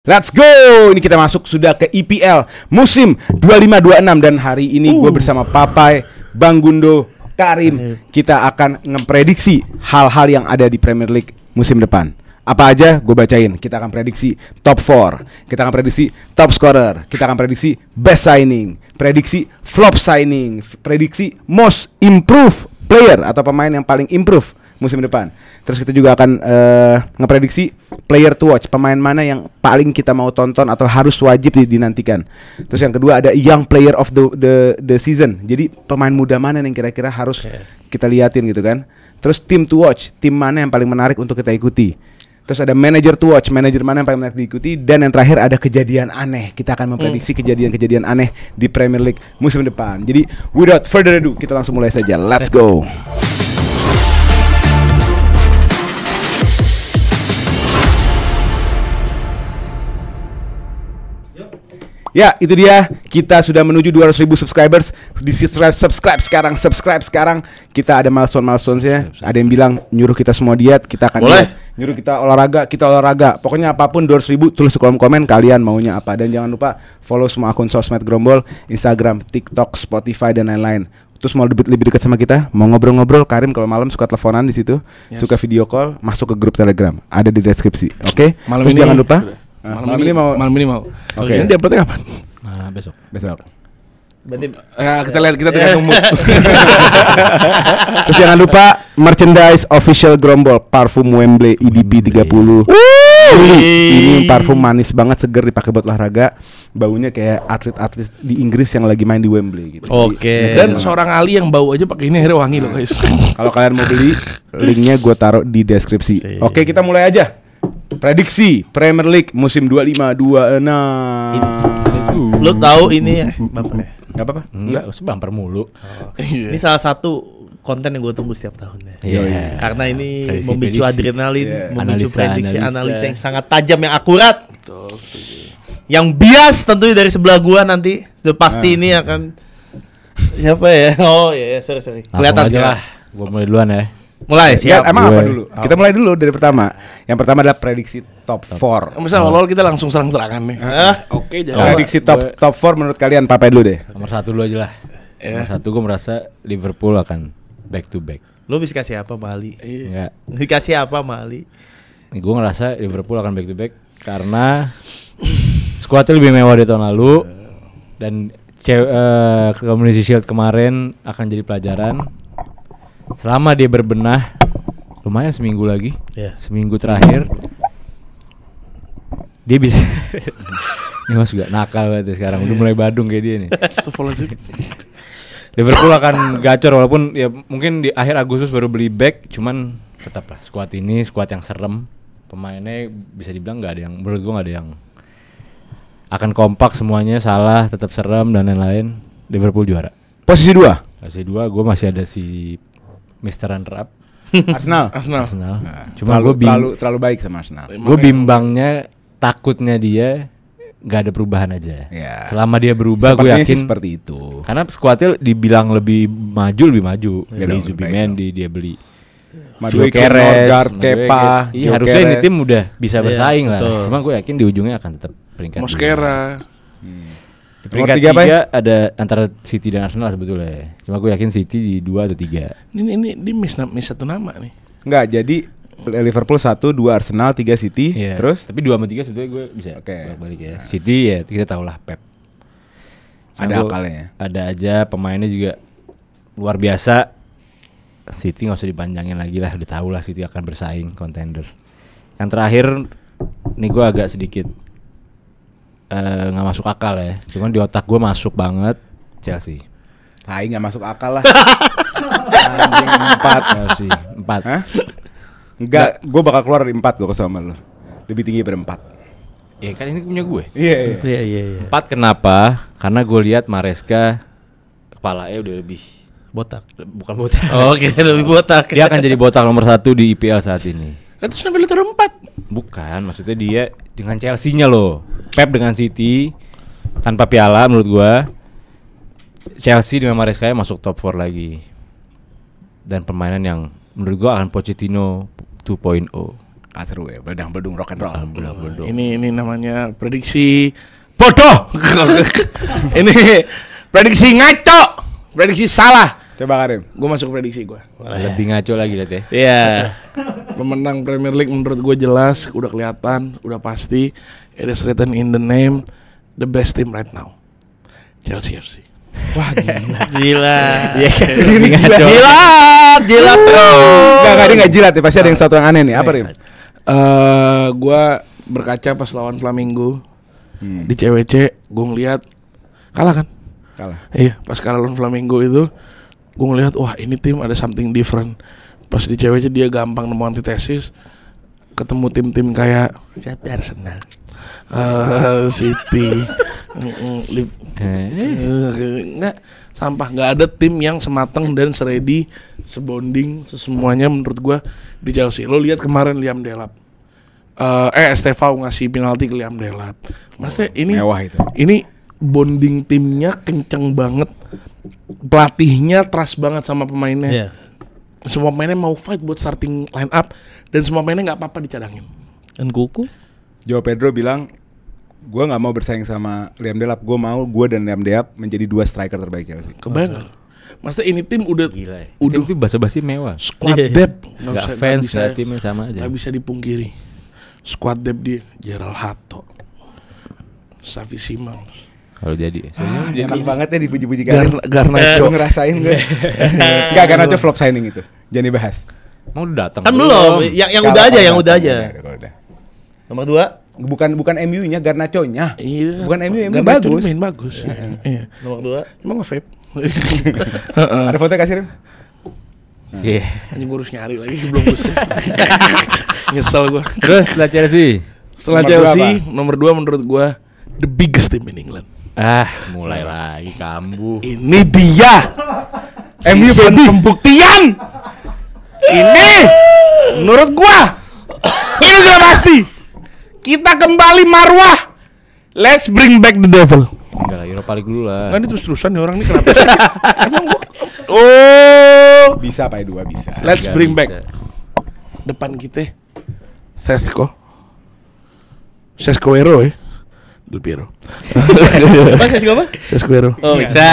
Let's go! Ini kita masuk sudah ke IPL musim 25-26 dan hari ini gue bersama Papai, Bang Gundo, Karim. Kita akan ngeprediksi hal-hal yang ada di Premier League musim depan. Apa aja gue bacain. Kita akan prediksi top 4, kita akan prediksi top scorer, kita akan prediksi best signing, prediksi flop signing, prediksi most improved player atau pemain yang paling improve musim depan. Terus kita juga akan ngeprediksi player to watch, pemain mana yang paling kita mau tonton atau harus wajib dinantikan. Terus yang kedua ada young player of the season. Jadi pemain muda mana yang kira-kira harus kita liatin gitu kan. Terus team to watch, tim mana yang paling menarik untuk kita ikuti. Terus ada manager to watch, manager mana yang paling menarik diikuti. Dan yang terakhir ada kejadian aneh. Kita akan memprediksi kejadian-kejadian aneh di Premier League musim depan. Jadi without further ado, kita langsung mulai saja. Let's go. Ya, itu dia. Kita sudah menuju 200.000 subscribers. Subscribe sekarang. Kita ada milestone-nya. Ada yang bilang nyuruh kita semua diet, kita akan diet. Nyuruh kita olahraga. Pokoknya apapun 200.000 tulis di kolom komen kalian maunya apa. Dan jangan lupa follow semua akun sosmed Grombol, Instagram, TikTok, Spotify dan lain-lain. Terus mau lebih dekat sama kita, mau ngobrol-ngobrol, Karim kalau malam suka teleponan di situ, suka video call, masuk ke grup Telegram. Ada di deskripsi. Oke? Terus jangan lupa Malam ini mau. Oke. Ini dapetnya kapan? Nah, besok. Berarti kita lihat, kita tergantung mood. Terus jangan lupa merchandise official Grombol, parfum Wembley EDP 30. Ini parfum manis banget, seger, dipakai buat olahraga. Baunya kayak atlet-atlet di Inggris yang lagi main di Wembley gitu. Oke. Dan seorang Ali yang bau aja pakai ini akhirnya wangi loh guys. Kalau kalian mau beli, linknya gue taruh di deskripsi. Oke, kita mulai aja. Prediksi Premier League musim 25-26. Lu tahu ini ya? Gak apa-apa. Enggak, bumper mulu. Ini salah satu konten yang gue tunggu setiap tahunnya. Karena ini memicu adrenalin, memicu prediksi analisa yang sangat tajam, yang akurat. Betul. Yang bias tentunya dari sebelah gua nanti. Pasti ini akan siapa ya? Oh iya, sorry. Kelihatan aja lah. Gua mulai duluan ya. Mulai, siap. Emang apa dulu? Kita mulai dulu dari pertama. Yang pertama adalah prediksi top 4. Misal awal kita langsung serang-serangan nih. Oke, prediksi top 4 menurut kalian, Papai dulu deh. Nomor 1 dulu aja lah. Nomor 1 gue merasa Liverpool akan back to back. Lu bisa kasih apa Mali? Enggak. Dikasih apa Mali? Gue ngerasa Liverpool akan back to back karena skuadnya lebih mewah dari tahun lalu dan Community Shield kemarin akan jadi pelajaran. Selama dia berbenah, lumayan seminggu lagi, seminggu terakhir, dia bisa. Ini mas juga nakal banget ya sekarang, udah mulai badung kayak dia nih. Liverpool akan gacor walaupun ya mungkin di akhir Agustus baru beli back, cuman tetaplah skuad ini skuad yang serem, pemainnya bisa dibilang nggak ada yang, menurut gua nggak ada yang akan kompak semuanya, Salah tetap serem dan lain-lain. Liverpool juara. Posisi 2. Posisi 2 gua masih ada si Mr. Runner Up Arsenal. Nah, cuma gue terlalu baik sama Arsenal. Gue bimbangnya, takutnya dia nggak ada perubahan aja. Selama dia berubah, gue yakin seperti itu. Karena skuadnya dibilang lebih maju. Beli Zubimendi dia beli. Keres, Kepa. Iya, harusnya ini tim udah bisa bersaing lah. Cuma gue yakin di ujungnya akan tetap peringkat. Mosquera. Di peringkat 3 ada antara City dan Arsenal sebetulnya. Cuma gue yakin City di 2 atau 3. Ini miss satu nama nih. Enggak, jadi Liverpool 1, 2 Arsenal, 3 City. Terus? Tapi 2 sama 3 sebetulnya gue bisa balik ya. City ya kita tahu lah Pep. Ada akalnya. Ada aja pemainnya juga luar biasa. City nggak usah dipanjangin lagi lah, udah tahu lah City akan bersaing contender. Yang terakhir, nih gue agak sedikit nggak masuk akal ya, cuman di otak gue masuk banget Chelsea. Nggak masuk akal lah. Anjing 4 Chelsea 4. Hah? Enggak, gue bakal keluar dari 4 gue sama lo. Lebih tinggi dari 4. Ya kan ini punya gue. Iya. 4 kenapa? Karena gue lihat Maresca kepalanya udah lebih botak. Bukan botak. Oke, lebih botak. Dia akan jadi botak nomor 1 di IPL saat ini. Terus kenapa lu taruh 4? Bukan, maksudnya dia dengan Chelsea-nya loh. Pep dengan City tanpa piala menurut gua. Chelsea dengan Maresca masuk top 4 lagi. Dan permainan yang menurut gua akan Pochettino 2.0. seru ya, beledang-beledung rock and roll. Ini namanya prediksi bodoh. Ini prediksi ngaco, prediksi salah. Coba Karim. Gue masuk prediksi gue. Lebih ngaco lagi lihat ya. Iya. Pemenang Premier League menurut gue jelas, udah kelihatan, udah pasti. It is written in the name, the best team right now, Chelsea FC. Wah Gila. ini gila. Jilat bro. Enggak, dia enggak jilat ya, pasti ada yang satu yang aneh nih. Apa Rim? Gue berkaca pas lawan Flamengo di CWC, gue ngeliat kalah kan? Kalah. Iya, pas kalah lawan Flamengo itu, gue ngeliat wah ini tim ada something different. Pas di CWC dia gampang nemu antitesis, ketemu tim-tim kayak siapa Arsenal, City, nggak sampah, nggak ada tim yang semateng dan seredi, sebonding, semuanya menurut gua di Chelsea. Lo lihat kemarin Liam Delap, Estevao ngasih penalti ke Liam Delap. Maksudnya ini mewah itu. Ini bonding timnya kenceng banget, pelatihnya trust banget sama pemainnya. Iya. Semua pemainnya mau fight buat starting line up dan semua pemainnya nggak apa-apa dicadangin. Dan kuku. Joao Pedro bilang, gue nggak mau bersaing sama Liam Delap, gue dan Liam Delap menjadi 2 striker terbaik Chelsea. Kebayang nggak? Maksudnya ini tim udah Gila ya. udah Tim itu basa-basi mewah. squad depth, Nggak fans, nggak timnya sama aja. Nggak bisa dipungkiri. Squad depth dia, Gerald Hato, Xavi Simons. Kalau jadi. Enak banget ya dipuji-puji Karim. Garnacho. Gue ngerasain gue. Enggak, Garnacho flop signing itu. Jangan dibahas. Mau datang. Kan belum. Yang udah aja, yang udah aja. Udah. Nomor 2. Bukan MU-nya, Garnacho-nya. Iya. Bukan MU Garnacho bagus. main bagus. Iya. Nomor 2. Emang nge-vape. Ada foto kasih Rim? Iya. Anjing gue harus nyari lagi belum bisa. Nyesel gue. Terus setelah Chelsea. Setelah Nomor dua Chelsea, nomor 2 menurut gue the biggest team in England. Mulai lagi kambuh. Ini dia MU season baby. pembuktian. Ini menurut gua ini udah pasti. Kita kembali marwah. Let's bring back the devil. Enggak lah, Europa League dulu lah. Nggak, ini terus-terusan nih orang nih kenapa sih? Emang gua Bisa Pak 2 bisa. let's Nggak bring bisa. back. Depan kita Sescoero ya. Del Piero. Apa sih apa? Sescoero. Oh, bisa.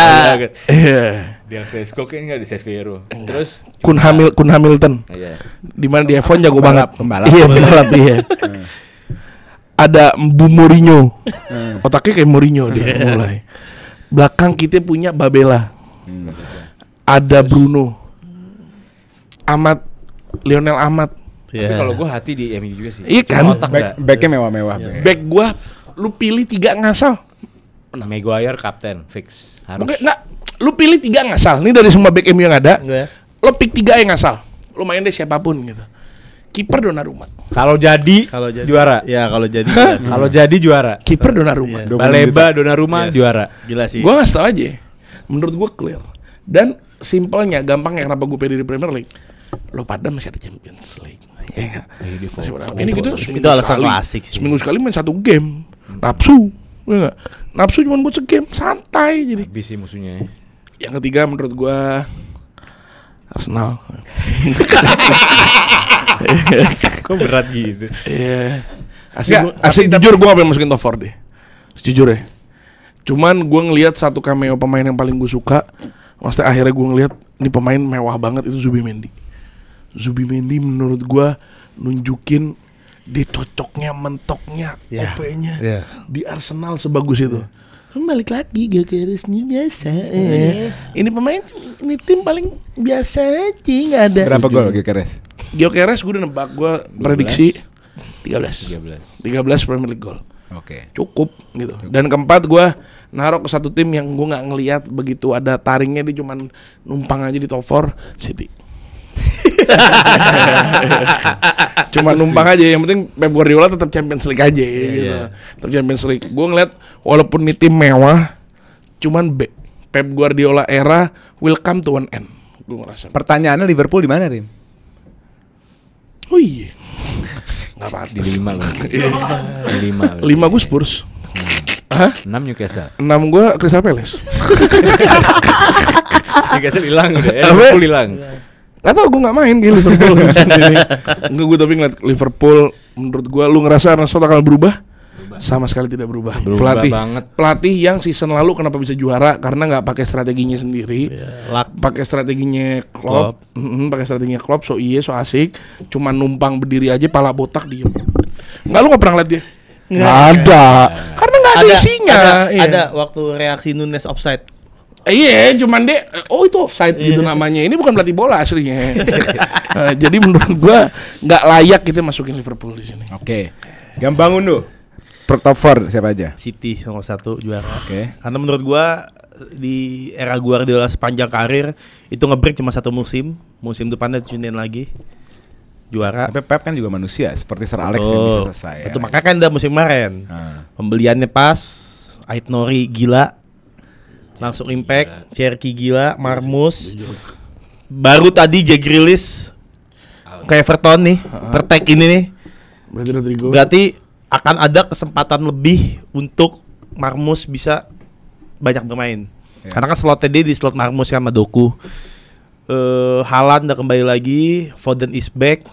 Iya. Dia Sesko kan enggak di Sescoero. Terus Kun Hamilton. iya. Di mana di F1 jago banget. Pembalap. Iya, pembalap iya. Ada Mbu Mourinho. Otaknya kayak Mourinho dia mulai. Belakang kita punya Babela. Ada Bruno. Lionel Amat. Tapi kalau gua hati di MU juga sih. Iya kan? Cuma otak enggak. Backnya mewah-mewah. Back gua lu pilih 3 ngasal. Maguire kapten fix. Harus. Oke, enggak. Lu pilih 3 ngasal. Ini dari semua back MU yang ada. Enggak. Lu pick 3 yang ngasal. Lu main deh siapapun gitu. Kiper Donnarumma. Kalau jadi juara. Ya, kalau jadi. Kalau jadi juara. Kiper Donnarumma. Iya. Baleba Donnarumma juara. Gila sih. Gua ngasih tau aja. Menurut gua clear. Dan simpelnya, gampangnya kenapa gua pede di Premier League. Lo pada masih ada Champions League. Iya. Masih pada. Ini gitu Itu alasan klasik sih. Seminggu sekali main 1 game. Nafsu. Ya, nafsu cuma buat segame, santai jadi. Habis sih musuhnya. Yang ketiga menurut gua Arsenal. Kok berat gitu? Iya. Nggak, Asli jujur gua gak pengen masukin top 4 deh. Sejujurnya. Cuman gua ngelihat satu cameo pemain yang paling gua suka. Maksudnya akhirnya gua ngelihat ini pemain mewah banget itu Zubimendi. Zubimendi menurut gua nunjukin dia cocoknya, mentoknya, OP-nya di Arsenal sebagus itu. Balik lagi Gyökeresnya biasa. Ini pemain, ini tim paling biasa aja, nggak ada. Berapa gol Gyökeres? Gyökeres gue udah nebak, gue prediksi 13 Premier League gol. Oke. Cukup gitu. Dan keempat gue naruh ke satu tim yang gue nggak ngelihat begitu ada taringnya, dia cuman numpang aja di top 4, City. Cuma numpang aja, yang penting Pep Guardiola tetap Champions League aja gitu. Tetap Champions League. Gue ngeliat walaupun ini tim mewah, cuman Pep Guardiola era will come to an end. Gue ngerasa. Pertanyaannya Liverpool di mana, Rim? Oh iya. Enggak pantas. Di 5 loh. Di 5. 5 gue Spurs. Hah? 6 Newcastle. 6 gue Crystal Palace. Newcastle hilang udah ya. Apa? Liverpool hilang. Gak tau, gue gak main kayak Liverpool sendiri. Enggak, gue tapi ngeliat Liverpool, menurut gue, lu ngerasa Arne Slot akan berubah? Sama sekali tidak berubah. Pelatih yang season lalu kenapa bisa juara? Karena nggak pakai strateginya sendiri, pakai strateginya Klopp, pakai strateginya Klopp, so asik, cuma numpang berdiri aja, pala botak diem. Nggak, lu nggak pernah lihat dia? Nggak ada, karena nggak ada isinya. Ada waktu reaksi Nunes offside. Iya, cuman dia, itu offside gitu namanya. Ini bukan pelatih bola aslinya. Jadi menurut gua nggak layak kita masukin Liverpool di sini. Oke, gampang unduh. Top 4 siapa aja? City nomor 1 juara. Oke. Karena menurut gua di era Guardiola sepanjang karir itu nge-break cuma 1 musim. Musim depannya dicunin lagi. Juara. Tapi Pep kan juga manusia, seperti Sir Alex yang bisa selesai. Itu makanya kan udah musim kemarin. Pembeliannya pas, Ait Nori gila. Langsung impact, Cherky gila, Marmus. Baru tadi Jack Grealish ke Everton nih, pertek ini nih. Berarti akan ada kesempatan lebih untuk Marmus bisa banyak bermain. Karena kan slotnya dia di slot Marmus sama Doku. Haaland udah kembali lagi, Foden is back.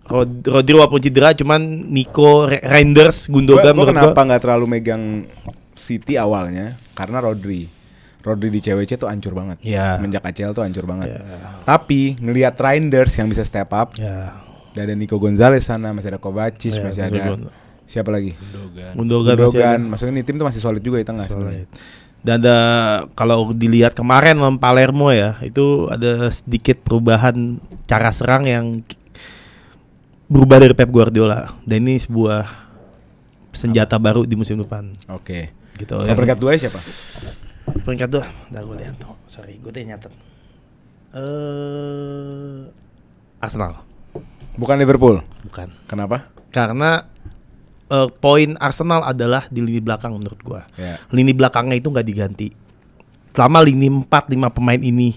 Rodri walaupun cedera, cuman Nico, Reinders, Gundogan. Gue kenapa nggak terlalu megang City awalnya? Karena Rodri di CWC tuh hancur banget. Semenjak ACL tuh hancur banget. Tapi ngelihat Reinders yang bisa step up. Dan ada Nico Gonzalez sana, masih ada Kovacic, masih ada siapa lagi? Gundogan. Maksudnya ini tim tuh masih solid juga di tengah. Dan ada, kalau dilihat kemarin lawan Palermo ya, itu ada sedikit perubahan cara serang yang berubah dari Pep Guardiola. Dan ini sebuah senjata baru di musim depan. Oke. Gitu. Peringkat 2 siapa? Peringkat 2, dah gue lihat tuh. Sorry, gue tadi nyatet. Arsenal. Bukan Liverpool. Bukan. Kenapa? Karena poin Arsenal adalah di lini belakang menurut gua. Lini belakangnya itu nggak diganti. Selama lini 4-5 pemain ini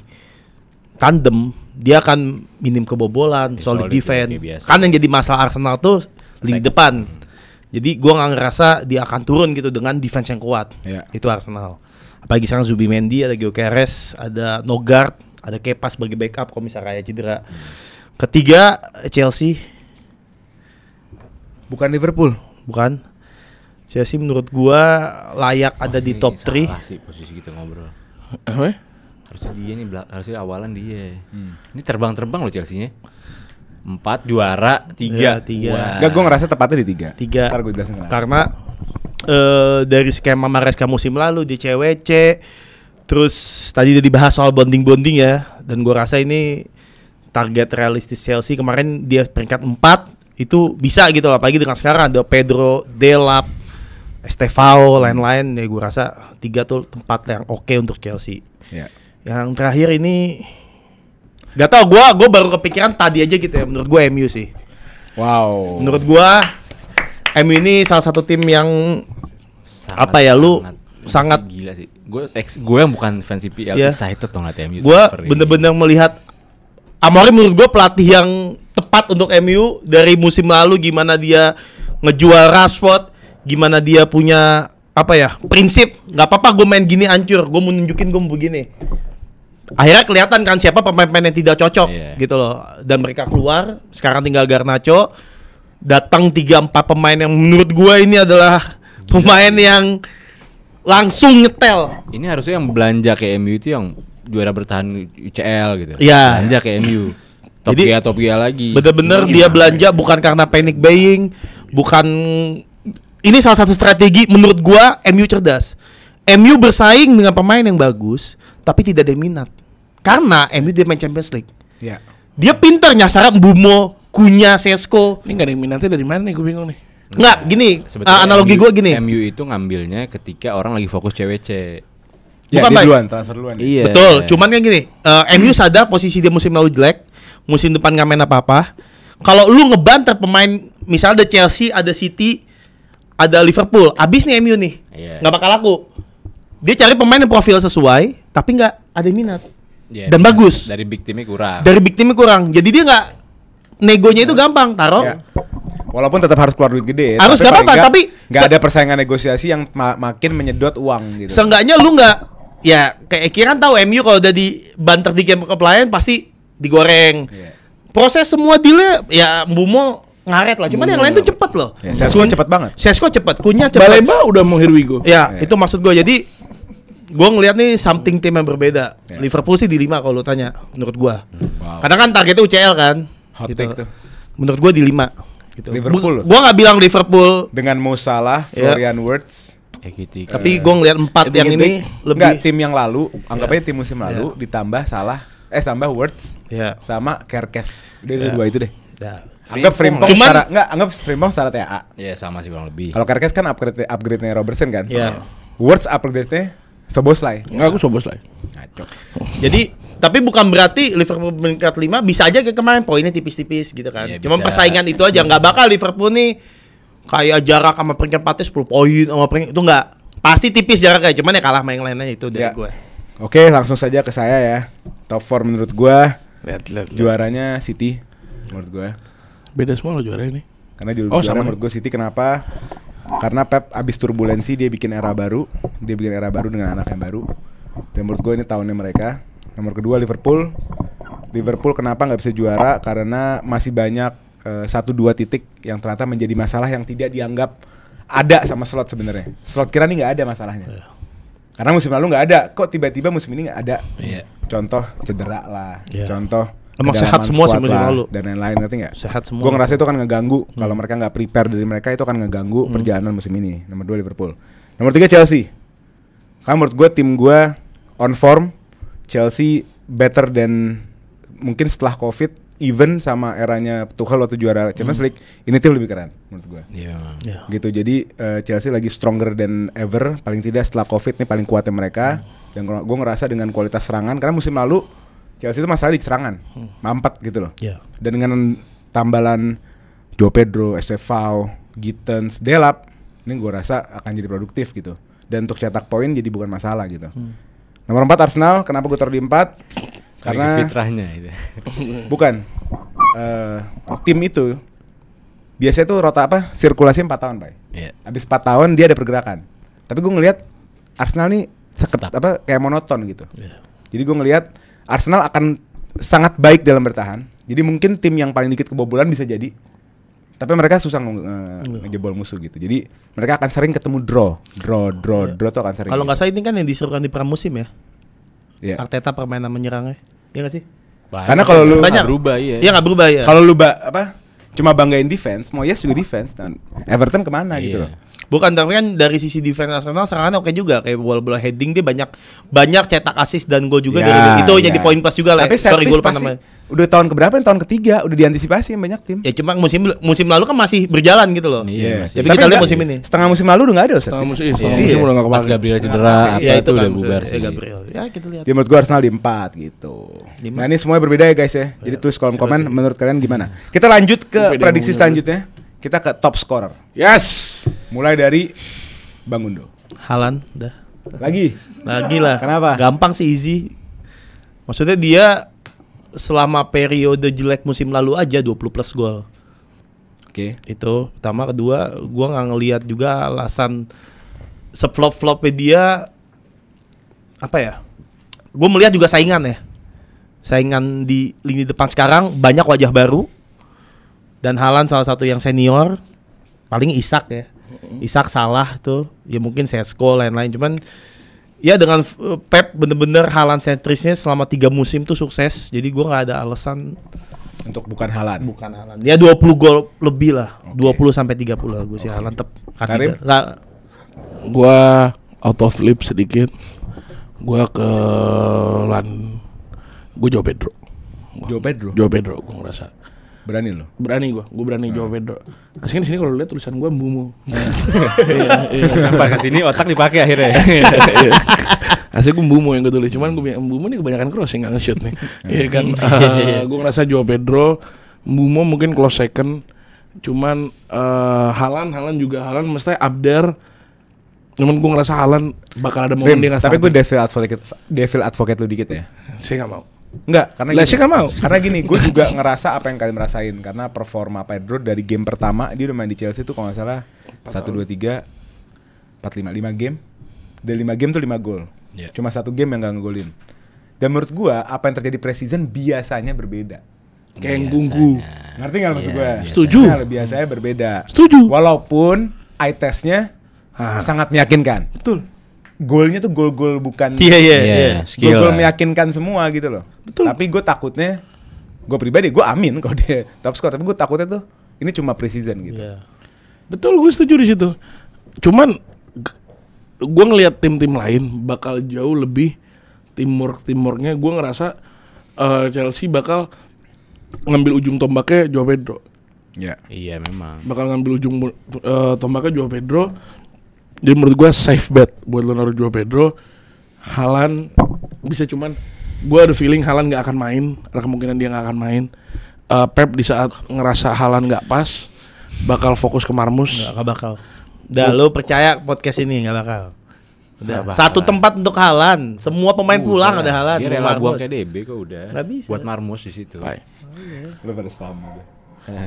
tandem, dia akan minim kebobolan, solid defense. Kan yang jadi masalah Arsenal tuh lini depan. Jadi gua nggak ngerasa dia akan turun gitu dengan defense yang kuat. Itu Arsenal. Apalagi sekarang Zubimendi, ada Gyökeres, ada Nogard, ada Kepa sebagai backup kalau misalnya kayak cedera. Ketiga Chelsea. Bukan Liverpool. Bukan. Chelsea menurut gua layak ada di top 3. Salah sih posisi kita ngobrol. Harusnya dia nih, harusnya awalan dia. Ini terbang-terbang loh Chelsea-nya. 4 juara, 3. Enggak, gue ngerasa tepatnya di 3. Ntar gue jelasin kenapa. Karena dari skema Maresca musim lalu di CWC, terus tadi udah dibahas soal bonding-bonding ya, dan gue rasa ini target realistis Chelsea kemarin dia peringkat 4 itu bisa gitu, apalagi dengan sekarang ada Pedro, Delap, Estevao, lain-lain ya, gue rasa 3 tuh tempat yang oke untuk Chelsea. Yang terakhir ini gak tau, gue baru kepikiran tadi aja gitu ya, menurut gue MU sih. Wow. Menurut gue MU ini salah satu tim yang sangat gila sih. Gue yang bukan fans IPL excited dong ngeliat MU. Gue bener-bener melihat Amorim menurut gue pelatih yang tepat untuk MU. Dari musim lalu gimana dia ngejual Rashford, gimana dia punya prinsip, nggak apa-apa gue main gini hancur, gue mau nunjukin gue mau begini. Akhirnya kelihatan kan siapa pemain-pemain yang tidak cocok gitu loh. Dan mereka keluar, sekarang tinggal Garnacho. Datang 3-4 pemain yang menurut gue ini adalah pemain yang langsung nyetel. Ini harusnya yang belanja ke MU itu yang juara bertahan UCL gitu. Belanja ke MU. Topia lagi. Bener-bener dia belanja bukan karena panic buying, bukan. Ini salah satu strategi menurut gua MU cerdas. MU bersaing dengan pemain yang bagus, tapi tidak ada minat. Karena MU dia main Champions League. Dia pintar nyasar Mbumo, Kunya, Sesko. Ini nggak ada minatnya dari mana nih, gue bingung nih. Nggak, gini. Analogi gua gini. MU itu ngambilnya ketika orang lagi fokus CWC. Bukan transfer duluan. Iya. Betul. Cuman kan gini, MU sadar posisi dia musim lalu jelek, musim depan nggak main apa-apa. Kalau lu ngebanter pemain, misalnya ada Chelsea, ada City, ada Liverpool, abis nih MU nih, nggak bakal laku. Dia cari pemain yang profil sesuai, tapi nggak ada minat dan bagus. Dari big teamnya kurang. Jadi dia nggak negonya itu gampang, taruh. Walaupun tetap harus keluar duit gede. Harus nggak apa-apa, tapi nggak ada persaingan negosiasi yang makin menyedot uang gitu. Seenggaknya lu nggak, ya kayak Kiran tahu MU kalau udah di banter di game klub lain pasti digoreng. Proses semua dealnya ya Mbumo ngaret lah. Cuman yang lain tuh cepet loh. Sesko cepet banget. Sesko cepet, Kunya cepet. Baleba udah mau here we go. Ya, itu maksud gue. Jadi gue ngeliat nih something tim yang berbeda. Liverpool sih di 5 kalau lu tanya menurut gue. Karena kan targetnya UCL kan. Hot gitu. take tuh. Menurut gue di 5 gitu. Liverpool. Gue nggak bilang Liverpool Dengan Mo Salah, Florian Wirtz. tapi gue ngeliat 4 yang ini lebih Enggak, tim yang lalu, anggap aja tim musim lalu ditambah Salah, tambah Wirtz sama Kerkes. Udah dua itu deh. Anggap Frimpong anggap Frimpong secara TAA. Iya, sama sih kurang lebih. Kalau Kerkes kan upgrade-nya Robertson kan. Iya. Wirtz upgrade-nya Soboslai. Enggak, aku Soboslai. Ngaco. Jadi tapi bukan berarti Liverpool peringkat 5 bisa aja kayak kemarin poinnya tipis-tipis gitu kan. Iya, Cuma bisa. persaingan itu aja, nggak bakal Liverpool nih kayak jarak sama peringkat 4 10 poin sama peringkat itu nggak. Pasti tipis jaraknya, cuman ya kalah main lainnya itu dari gue. Oke, langsung saja ke saya ya. Top 4 menurut gua Lihat. juaranya City menurut gua. Beda semua lo juara ini. Karena juara sama menurut gue City kenapa? Karena Pep abis turbulensi dia bikin era baru. Dia bikin era baru dengan anak yang baru. Dan menurut gue ini tahunnya mereka. Nomor kedua Liverpool. Liverpool kenapa nggak bisa juara? Karena masih banyak 1-2 titik yang ternyata menjadi masalah yang tidak dianggap ada sama slot sebenarnya. Slot kira nih nggak ada masalahnya. Karena musim lalu nggak ada. Kok tiba-tiba musim ini nggak ada? Contoh cedera lah. Contoh Emang sehat semua sih musim lalu dan lain-lain, ngerti nggak? Sehat semua. Gue ngerasa itu akan ngeganggu kalau mereka nggak prepare dari mereka, itu akan ngeganggu perjalanan musim ini. Nomor 2 Liverpool. Nomor 3 Chelsea. Karena menurut gue tim gue on form. Chelsea better than mungkin setelah COVID, even sama eranya Tuchel waktu juara Champions League. Ini tim lebih keren menurut gue. Gitu. Jadi Chelsea lagi stronger than ever. Paling tidak setelah COVID nih paling kuatnya mereka. Dan gue ngerasa dengan kualitas serangan, karena musim lalu Chelsea itu masalah di serangan, mampet gitu loh. Dan dengan tambalan João Pedro, Estevao, Gittens, Delap, ini gue rasa akan jadi produktif gitu. Dan untuk cetak poin jadi bukan masalah gitu. Nomor 4 Arsenal, kenapa gue taruh di 4? Karena fitrahnya itu. Bukan. Tim itu biasanya tuh sirkulasi 4 tahun, Pak. Habis 4 tahun dia ada pergerakan. Tapi gue ngelihat Arsenal nih kayak monoton gitu. Jadi gue ngelihat Arsenal akan sangat baik dalam bertahan. Jadi mungkin tim yang paling dikit kebobolan bisa jadi. Tapi mereka susah ngejebol musuh gitu. Jadi mereka akan sering ketemu draw tuh akan sering. Kalau nggak salah ini kan yang disuruhkan di pramusim ya. Arteta permainan menyerangnya. Iya nggak sih? Karena kalau lu banyak berubah ya. Iya nggak berubah ya. Kalau lu cuma banggain defense, Moyes juga defense dan Everton kemana gitu loh. Bukan, tapi kan dari sisi defense Arsenal serangannya oke juga, kayak bola-bola heading dia banyak cetak assist dan gol juga dari itu jadi poin plus juga lah. Tapi sorry, gol namanya. Udah tahun keberapa? Tahun ketiga udah diantisipasi yang banyak tim. Ya cuma musim lalu kan masih berjalan gitu loh. Tapi kita lihat musim ini. Setengah musim lalu udah enggak ada Ustaz. Setengah musim udah enggak Pas kepake. Gabriel cedera itu udah kan bubar sih. Gabriel. Ya kita lihat. Ya menurut gua Arsenal di 4 gitu. Nah ini semuanya berbeda ya guys ya. Jadi tulis kolom komen menurut kalian gimana. Kita lanjut ke prediksi selanjutnya. Kita ke top scorer. Yes. Mulai dari Bang Gundo. Haaland dah. Lagi lah. Kenapa? Gampang sih, easy. Maksudnya dia selama periode jelek musim lalu aja 20 plus gol. Oke. Itu pertama, kedua gua nggak ngelihat juga alasan seflop-flopnya dia apa ya. Gue melihat juga saingan di lini depan sekarang banyak wajah baru. Dan Haaland salah satu yang senior, paling Isak ya. Isak Salah tuh, ya mungkin Sesko lain-lain, cuman ya dengan Pep bener-bener Haaland sentrisnya selama 3 musim tuh sukses. Jadi gua nggak ada alasan untuk bukan Haaland. Dia 20 gol lebih lah, 20 sampai 30 lah gue sih Haaland Karim? Gua out of lip sedikit. Gua ke Gua João Pedro. João Pedro gua ngerasa. Berani lo? Berani gue berani João Pedro. Aslinya di sini kalau lihat tulisan gue Mbumo. Pas kesini otak dipakai akhirnya. Aslinya gue Mbumo yang gue tulis. Cuman gue bilang Mbumo nih kebanyakan crossing nggak nge-shoot nih. Iya kan. Gue ngerasa João Pedro, Mbumo mungkin close second. Cuman Haaland juga mesti up there. Cuman gue ngerasa Haaland bakal ada momen dia nggak. Tapi gue devil advocate lu dikit ya. Saya nggak mau. Enggak, karena saya nggak mau. Karena gini, gue juga ngerasa apa yang kalian rasain. Karena performa Pedro dari game pertama, dia udah main di Chelsea tuh kalau nggak salah 1, 2, 3, 4, 5 game. Dari 5 game tuh 5 gol. Cuma 1 game yang nggak ngegolin. Dan menurut gua apa yang terjadi preseason biasanya berbeda. Kayak yang Gunggu. Ngerti nggak maksud gua? Setuju. Biasanya berbeda. Setuju. Walaupun eye testnya sangat meyakinkan. Betul. Golnya tuh gol-gol bukan skill gol-gol lah. meyakinkan semua gitu loh. Betul. Tapi gue takutnya, gue pribadi gue amin kalau dia top score. Tapi gue takutnya tuh ini cuma preseason gitu. Iya. Betul, gue setuju di situ. Cuman gue ngelihat tim-tim lain bakal jauh lebih teamworknya. Gue ngerasa Chelsea bakal ngambil ujung tombaknya Joao Pedro. Ya. Iya memang. Bakal ngambil ujung tombaknya Joao Pedro. Jadi menurut gue safe bet buat lo naruh Joao Pedro. Haaland bisa, cuman gue ada feeling Haaland nggak akan main. Ada kemungkinan dia nggak akan main. Pep di saat ngerasa Haaland nggak pas bakal fokus ke Marmus. Nggak bakal. Udah lo percaya podcast ini nggak bakal. Udah. Satu tempat untuk Haaland. Semua pemain pulang ada Haaland. Dia rela buang kayak DB kok udah. Nggak bisa. Buat Marmus di situ. Baik. Lo pada spam gue.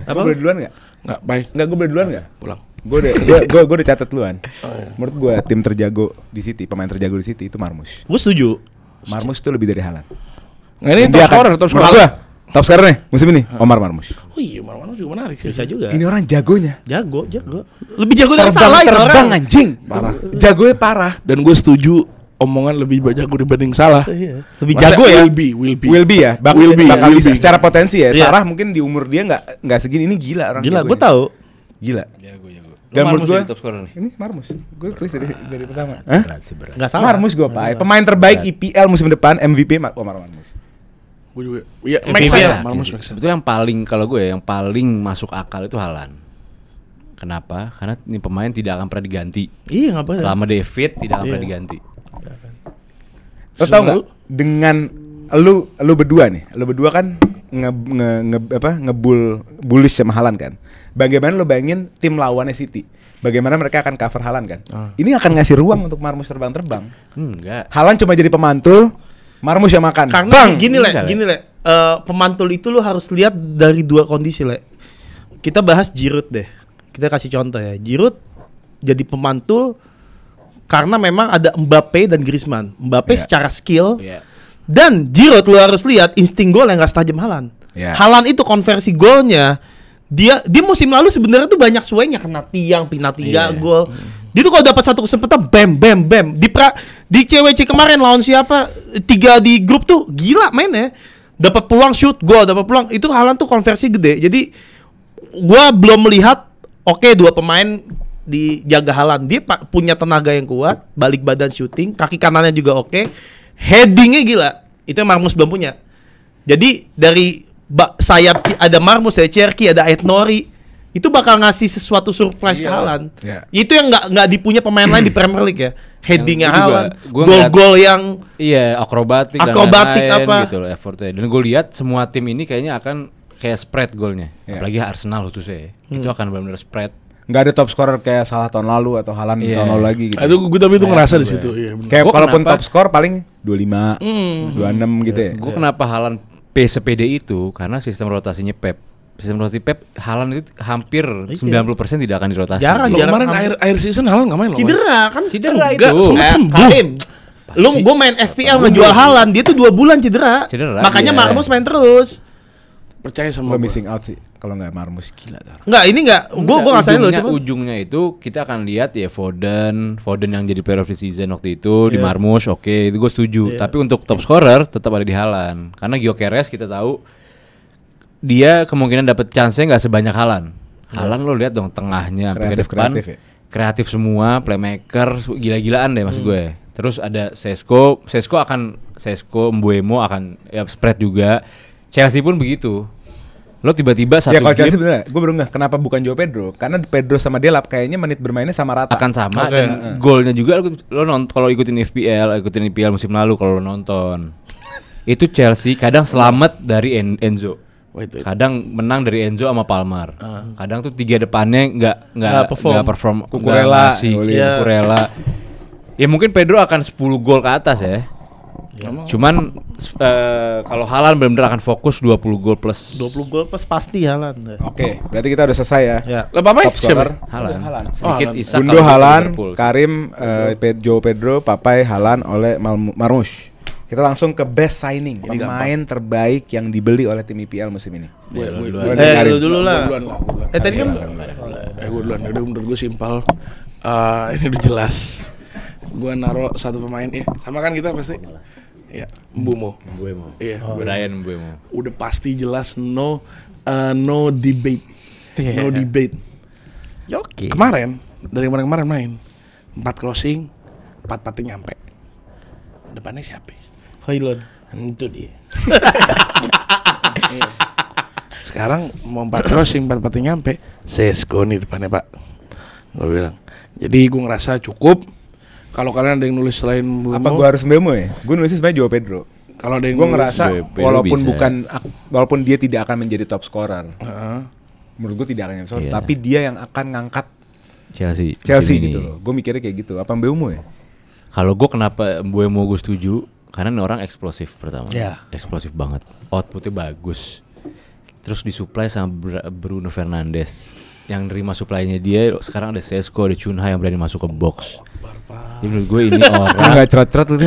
Apa? Gue boleh duluan nggak? Nggak, baik. Nggak, gue boleh duluan nggak? Pulang. Gue udah catat duluan. Menurut gue tim terjago di City, pemain terjago di City itu Marmus. Gue setuju. Marmus itu lebih dari Haaland. Nah, ini top scorer. Menurut gue top scorer nih musim ini Omar Marmus. Oh iya, Marmus juga menarik sih. Bisa juga. Ini orang jagonya. Jago. Lebih jago dari Salah itu terbang orang. anjing. Parah. Jagonya parah. Dan gue setuju omongan lebih jago dibanding Salah. Iya. Lebih Maksudnya jago ya. Will be ya. Bakal Will bisa be. secara potensi ya. Iya. Sarah mungkin di umur dia nggak segini, ini gila orang. Gila, jagonya. gue tahu. Gila. Jago. Dan menurut gue top scorer nih. ini Marmus. Gue tulis dari pertama. Hah? Berat. Enggak salah. Marmus gue Pak. Pemain terbaik IPL musim depan MVP Omar Marmus. Gue juga. Iya, MVP make sense. ya. Marmus make sense. Itu yang paling, kalau gue yang paling masuk akal itu Haaland. Kenapa? Karena ini pemain tidak akan pernah diganti. Iya, ngapain? Selama David tidak akan Iya. pernah diganti. Lo tau nggak dengan lu berdua nih, lu berdua kan bullish sama Haaland kan. Bagaimana lo bayangin tim lawannya City? Bagaimana mereka akan cover Haaland kan? Ini akan ngasih ruang untuk Marmus terbang-terbang. Enggak. Haaland cuma jadi pemantul, Marmus yang makan. Karena Bang! gini le. Pemantul itu lu harus lihat dari dua kondisi le. Kita bahas Giroud deh. Kita kasih contoh ya. Giroud jadi pemantul karena memang ada Mbappe dan Griezmann. Mbappe secara skill dan Giroud lu harus lihat insting gol yang gak setajam Haaland. Haaland itu konversi golnya dia musim lalu sebenarnya tuh banyak swingnya, kena tiang, penalti gol. Dia tuh kalau dapat satu kesempatan bam. Di CWC kemarin lawan siapa? 3 di grup tuh gila mainnya. Dapat peluang shoot gol, dapat peluang. Itu Haaland tuh konversi gede. Jadi gua belum melihat dua pemain dijaga Haaland. Dia punya tenaga yang kuat, balik badan shooting, kaki kanannya juga oke. Headingnya gila. Itu yang Marmus belum punya. Jadi dari sayap ada Marmus, ada Cherki, ada Aït-Nouri, itu bakal ngasih sesuatu surprise ke Haaland. Itu yang nggak dipunya pemain lain di Premier League ya. Headingnya Haaland, gol-gol yang akrobatik apa gitu loh effortnya. Dan gue lihat semua tim ini kayaknya akan kayak spread golnya. Apalagi Arsenal khususnya itu akan benar-benar spread. Nggak ada top scorer kayak Salah tahun lalu atau Haaland tahun lalu lagi gitu. Itu gue tapi itu ngerasa di situ. Iya, kayak walaupun top score paling 25, 26 gitu ya. Gue kenapa Haaland sepede itu karena sistem rotasinya Pep. Sistem rotasi Pep, Haaland itu hampir 90% tidak akan dirotasi. Jarang. Kemarin akhir season Haaland nggak main loh. Cedera itu. Sempet sembuh. Gue main FPL ngejual Haaland, dia tuh 2 bulan cedera. Makanya Marmus main terus. Percaya sama gue missing out sih kalau nggak Marmus, gila dah. Enggak, ini enggak. Gue ngasain loh cuma ujungnya itu kita akan lihat ya Foden yang jadi player of the season waktu itu di Marmus, itu gue setuju. Tapi untuk top scorer tetap ada di Haaland. Karena Gyökeres kita tahu dia kemungkinan dapat chance-nya nggak sebanyak Haaland. Haaland lo lihat dong tengahnya sampai ke depan. Kreatif semua, playmaker gila-gilaan deh maksud gue. Terus ada Sesko, Mbeumo akan spread juga. Chelsea pun begitu. Lo tiba-tiba satu kalau game Chelsea bener, gue baru nggak kenapa bukan Joao Pedro. Karena Pedro sama Delap kayaknya menit bermainnya sama rata. akan sama dan golnya juga lo nonton kalau ikutin IPL musim lalu kalau lo nonton. Itu Chelsea kadang selamat dari Enzo. Kadang menang dari Enzo sama Palmer. Kadang tuh 3 depannya nggak perform. Cucurella. Ya mungkin Pedro akan 10 gol ke atas ya. Cuman kalau Haaland benar-benar akan fokus 20 gol plus pasti Haaland. Oke, berarti kita udah selesai ya. Top scorer Haaland. Sedikit Isak Gundo Haaland, Karim, Joao Pedro, Papai, Haaland oleh Marmus. Kita langsung ke best signing, Ini pemain terbaik yang dibeli oleh tim IPL musim ini. Gue Lu dulu lah. duluan. Tadi kan Gue duluan. Udah menurut gue simpel. Ini udah jelas. Gue naro satu pemain ya. Sama kan kita pasti. Ya, Mbeumo. Iya. Brian Mbeumo. Udah pasti jelas no debate. No debate. Oke. Kemarin kemarin main 4 crossing, 4 pati nyampe. Depannya siapa? Hoylund. Itu dia. Iya. Sekarang mau 4 crossing 4 pati nyampe, Sesko nih depannya Pak. Gue bilang. Jadi gue ngerasa cukup. Kalau kalian ada yang nulis selain Mbeumo, Apa gua harus Mbeumo ya? Gue nulisnya sebenarnya Joao Pedro. kalau ada yang Gue nulis, ngerasa Pedro bisa. walaupun dia tidak akan menjadi top scorer. Heeh. Menurut gue tidak akan menjadi top scorer, Iya. tapi dia yang akan ngangkat Chelsea Chelsea musim gitu ini. loh. Gue mikirnya kayak gitu. Apa Mbeumo ya? Kalau gue kenapa Mbeumo gue setuju karena ini orang eksplosif pertama. Ya. Eksplosif banget. Outputnya bagus. Terus disuplai sama Bruno Fernandes. Yang nerima supply-nya dia sekarang ada Sesko, ada Cunha yang berani masuk ke box. Jadi menurut gue ini orang. Enggak cerot-cerot tuh.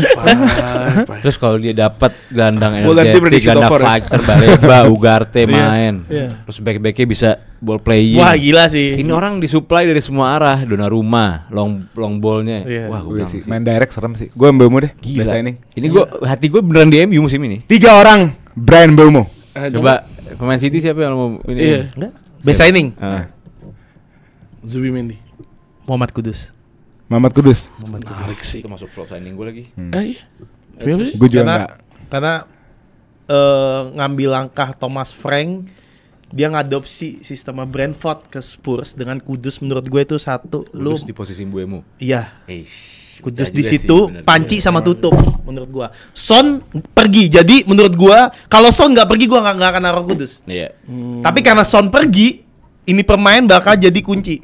Terus kalau dia dapat gelandang Gua ganti energetik, prediksi gelandang top four ya. fighter, Baleba, Ugarte main. Iya. Terus back-backnya bisa ball playing. Wah, gila sih. Ini orang disuplai dari semua arah. Donnarumma, long ballnya. Iya. Wah, gue bilang sih. Main direct serem sih. Gue Mbeumo deh. Gila. Best signing. Ini gue hati gue beneran di MU musim ini. 3 orang Brian Mbeumo. Coba pemain City siapa yang mau ini? Iya. Enggak? Best signing. Ah. Zubimendi. Muhammad Kudus. Muhammad Kudus. Menarik sih. Itu masuk flop signing gue lagi. Iya. Really? Gue juga enggak. Karena ngambil langkah Thomas Frank, dia ngadopsi sistem Brentford ke Spurs dengan Kudus. Menurut gue itu satu, lu Kudus di posisi Mbeumo. iya. Kudus Bisa di juga situ, sih, bener. panci sama tutup menurut gua. Son pergi. Jadi menurut gua kalau Son nggak pergi gua nggak akan naruh Kudus. Iya. Tapi karena Son pergi, ini pemain bakal jadi kunci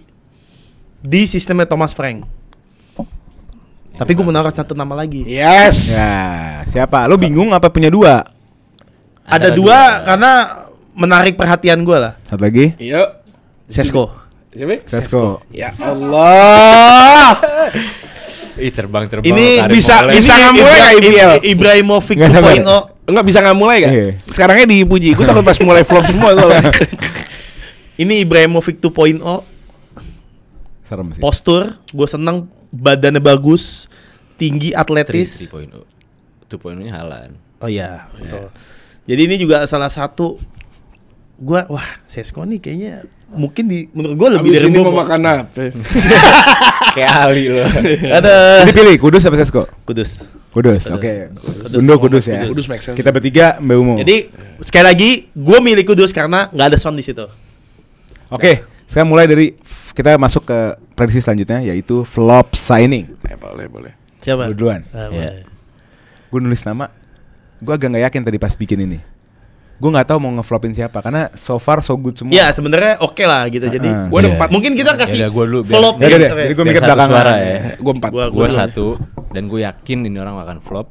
di sistemnya Thomas Frank. Tapi gua menaruh satu nama lagi. Yes. Ya, siapa? Lo bingung apa punya 2? Ada dua karena menarik perhatian gua lah. Satu lagi? Iya. Sesko. Siapa? Sesko. Ya Allah. Ih terbang-terbang. Ini tarik bisa- oleh. bisa nggak mulai nggak IPL? Ibrahimovic Nggak sabar. 2.0. Enggak bisa nggak mulai kan? Iya. Sekarangnya dipuji. Gue takut pas mulai flop semua tuh. Ini Ibrahimovic 2.0. Serem sih. Postur, gue seneng, badannya bagus, tinggi, atletis. 3.0. 2.0-nya Haaland. Oh iya, betul. Jadi ini juga salah satu Sesko nih kayaknya mungkin menurut gue lebih Abis dari ini mau Mbeumo. makan apa? Kayak Ali loh. Ada Jadi pilih Kudus apa Sesko? Kudus. Kudus. Oke. Bundo Kudus ya. Kudus make sense. Kita bertiga Mbeumo. Jadi sekali lagi gue milih Kudus karena nggak ada Son di situ. Oke, sekarang mulai dari kita masuk ke prediksi selanjutnya yaitu flop signing. Boleh. Siapa? Lu duluan. Iya. Gue nulis nama. Gue agak nggak yakin tadi pas bikin ini. Gue nggak tahu mau ngeflopin siapa karena so far so good semua. Iya sebenarnya oke lah gitu. Jadi Heeh. Gue ada Iya. 4. mungkin kita kasih Yaudah, gua dulu, biar- follow Ya udah deh, jadi gue Biar mikir satu belakangan. suara ya. Gue 4. Gua Gue dulu. 1 dan gue yakin ini orang akan flop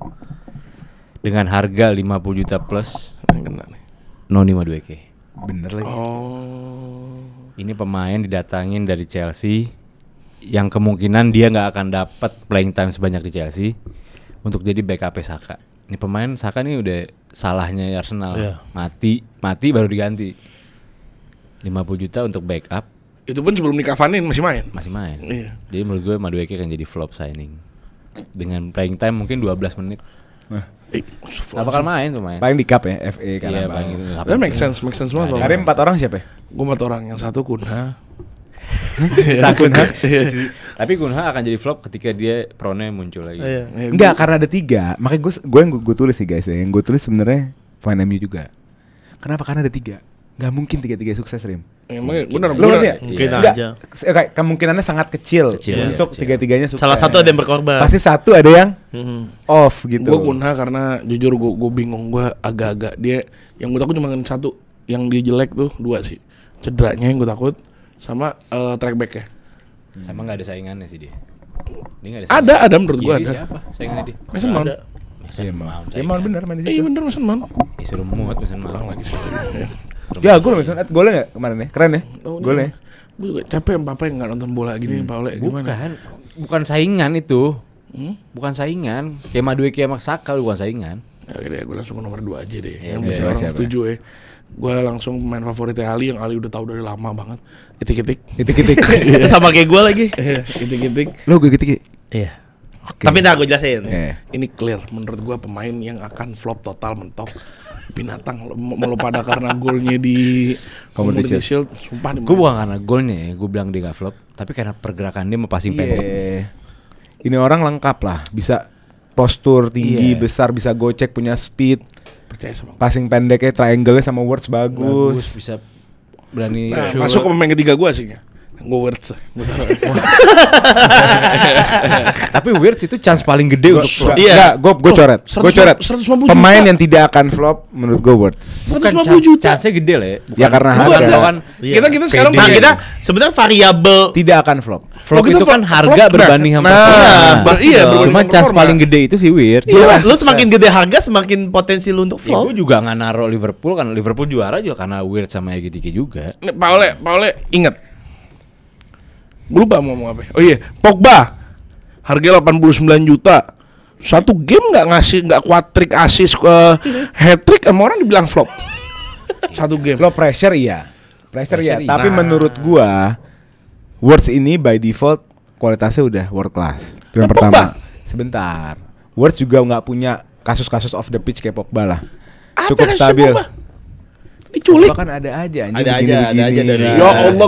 dengan harga 50 juta plus Kena nih. Noni Madueke. Bener lagi. Oh. Ini pemain didatangin dari Chelsea yang kemungkinan dia nggak akan dapat playing time sebanyak di Chelsea untuk jadi backup Saka. Ini pemain Saka ini udah salahnya Arsenal. Iya. Mati baru diganti. 50 juta untuk backup Itu pun sebelum dikavanin masih main. masih main. Iya. Jadi menurut gue Madueke akan jadi flop signing. Dengan playing time mungkin 12 menit. Gak bakal main tuh main. Paling di cup ya, FA kan. Iya, abang. paling itu. That make sense banget. Ada 4 orang siapa? Gue 4 orang, yang satu Kunha. Takut ha? Tapi Gunha akan jadi flop ketika dia prone muncul lagi. Iya. Enggak, karena ada 3. Makanya gue tulis sih guys ya. Yang gue tulis sebenarnya pemain MU juga. Kenapa? Karena ada 3. Gak mungkin 3-3 sukses, Rim. Emang benar. Lu ngerti ya? Mungkin Enggak, aja. kayak kemungkinannya sangat kecil, Kecil, untuk iya, 3-3-nya sukses. Salah satu ada yang berkorban. Pasti satu ada yang Mhm. off gitu. Gue Kunha karena jujur gue bingung, gue agak-agak dia yang gue takut cuma satu, yang dia jelek tuh 2 sih. Cederanya yang gue takut sama track back ya. Sama nggak ada saingannya sih dia. Dia nggak ada. Ada menurut gue Kiri ada. siapa saingannya dia? Mason Mount. Ada. Iya, Mount bener main di Iya situ. bener Mason Mount. Suruh muat Mason Mount. Lagi sih. Ya, gue misalnya golnya enggak kemarin ya? Keren ya? Golnya. Gue juga capek Papa yang nggak nonton bola gini, Pak Ole gimana? Bukan saingan itu. Bukan saingan. Kayak Madueke sama Saka bukan saingan. Ya udah, gue langsung ke nomor 2 aja deh. Ya, Yang udah, orang setuju ya. Gue langsung pemain favoritnya Ali, yang Ali udah tahu dari lama banget. Itik-itik. Sama kayak gue lagi. Itik-itik. Lo gue gitu. Iya. Oke. Tapi ntar gue jelasin. Ini clear menurut gua pemain yang akan flop total mentok. Binatang mau pada karena golnya di Community Shield. Sumpah Gue bukan karena golnya ya, gue bilang dia gak flop, tapi karena pergerakan dia mau passing pendek. Ini orang lengkap lah, bisa postur tinggi, besar, bisa gocek, punya speed. Percaya sama gua. Passing pendeknya, triangle-nya sama words bagus. Bisa berani Nah, shoot. masuk ke pemain ketiga gua sih ya. Gue words. Tapi Wirtz itu chance paling gede untuk flop. Iya, gue coret. 150 juta. Pemain yang tidak akan flop menurut gue words. Bukan 150 juta. chance-nya gede lah ya. Ya karena Bukan, harga. enggak. Kan Kita sekarang Nah, pakai- kita sebenarnya variabel Tidak akan flop. flop kita itu kan flop- harga flop, berbanding sama nah, performa. iya, berbanding Cuma sama chance performa. paling gede itu si Wirtz. Iya, lu semakin gede harga semakin potensi lu untuk Ya, flop. gue juga nggak naruh Liverpool kan Liverpool juara juga karena Wirtz sama Ekitike juga. Nih, Paule inget. Gue lupa mau ngomong apa. Oh iya, Pogba. Harga 89 juta. Satu game nggak quadrick assist ke hat trick, sama orang dibilang flop. Satu game. Lo pressure iya. Pressure iya, Pressure iya. tapi menurut gua words ini by default kualitasnya udah world class. Itu yang Pogba? pertama. Sebentar. Words juga nggak punya kasus-kasus off the pitch kayak Pogba lah. Apa Cukup kasusnya stabil. Pogba? Diculik. Pogba kan ada aja anjing, Ada aja begini-begini. dari- Ya Allah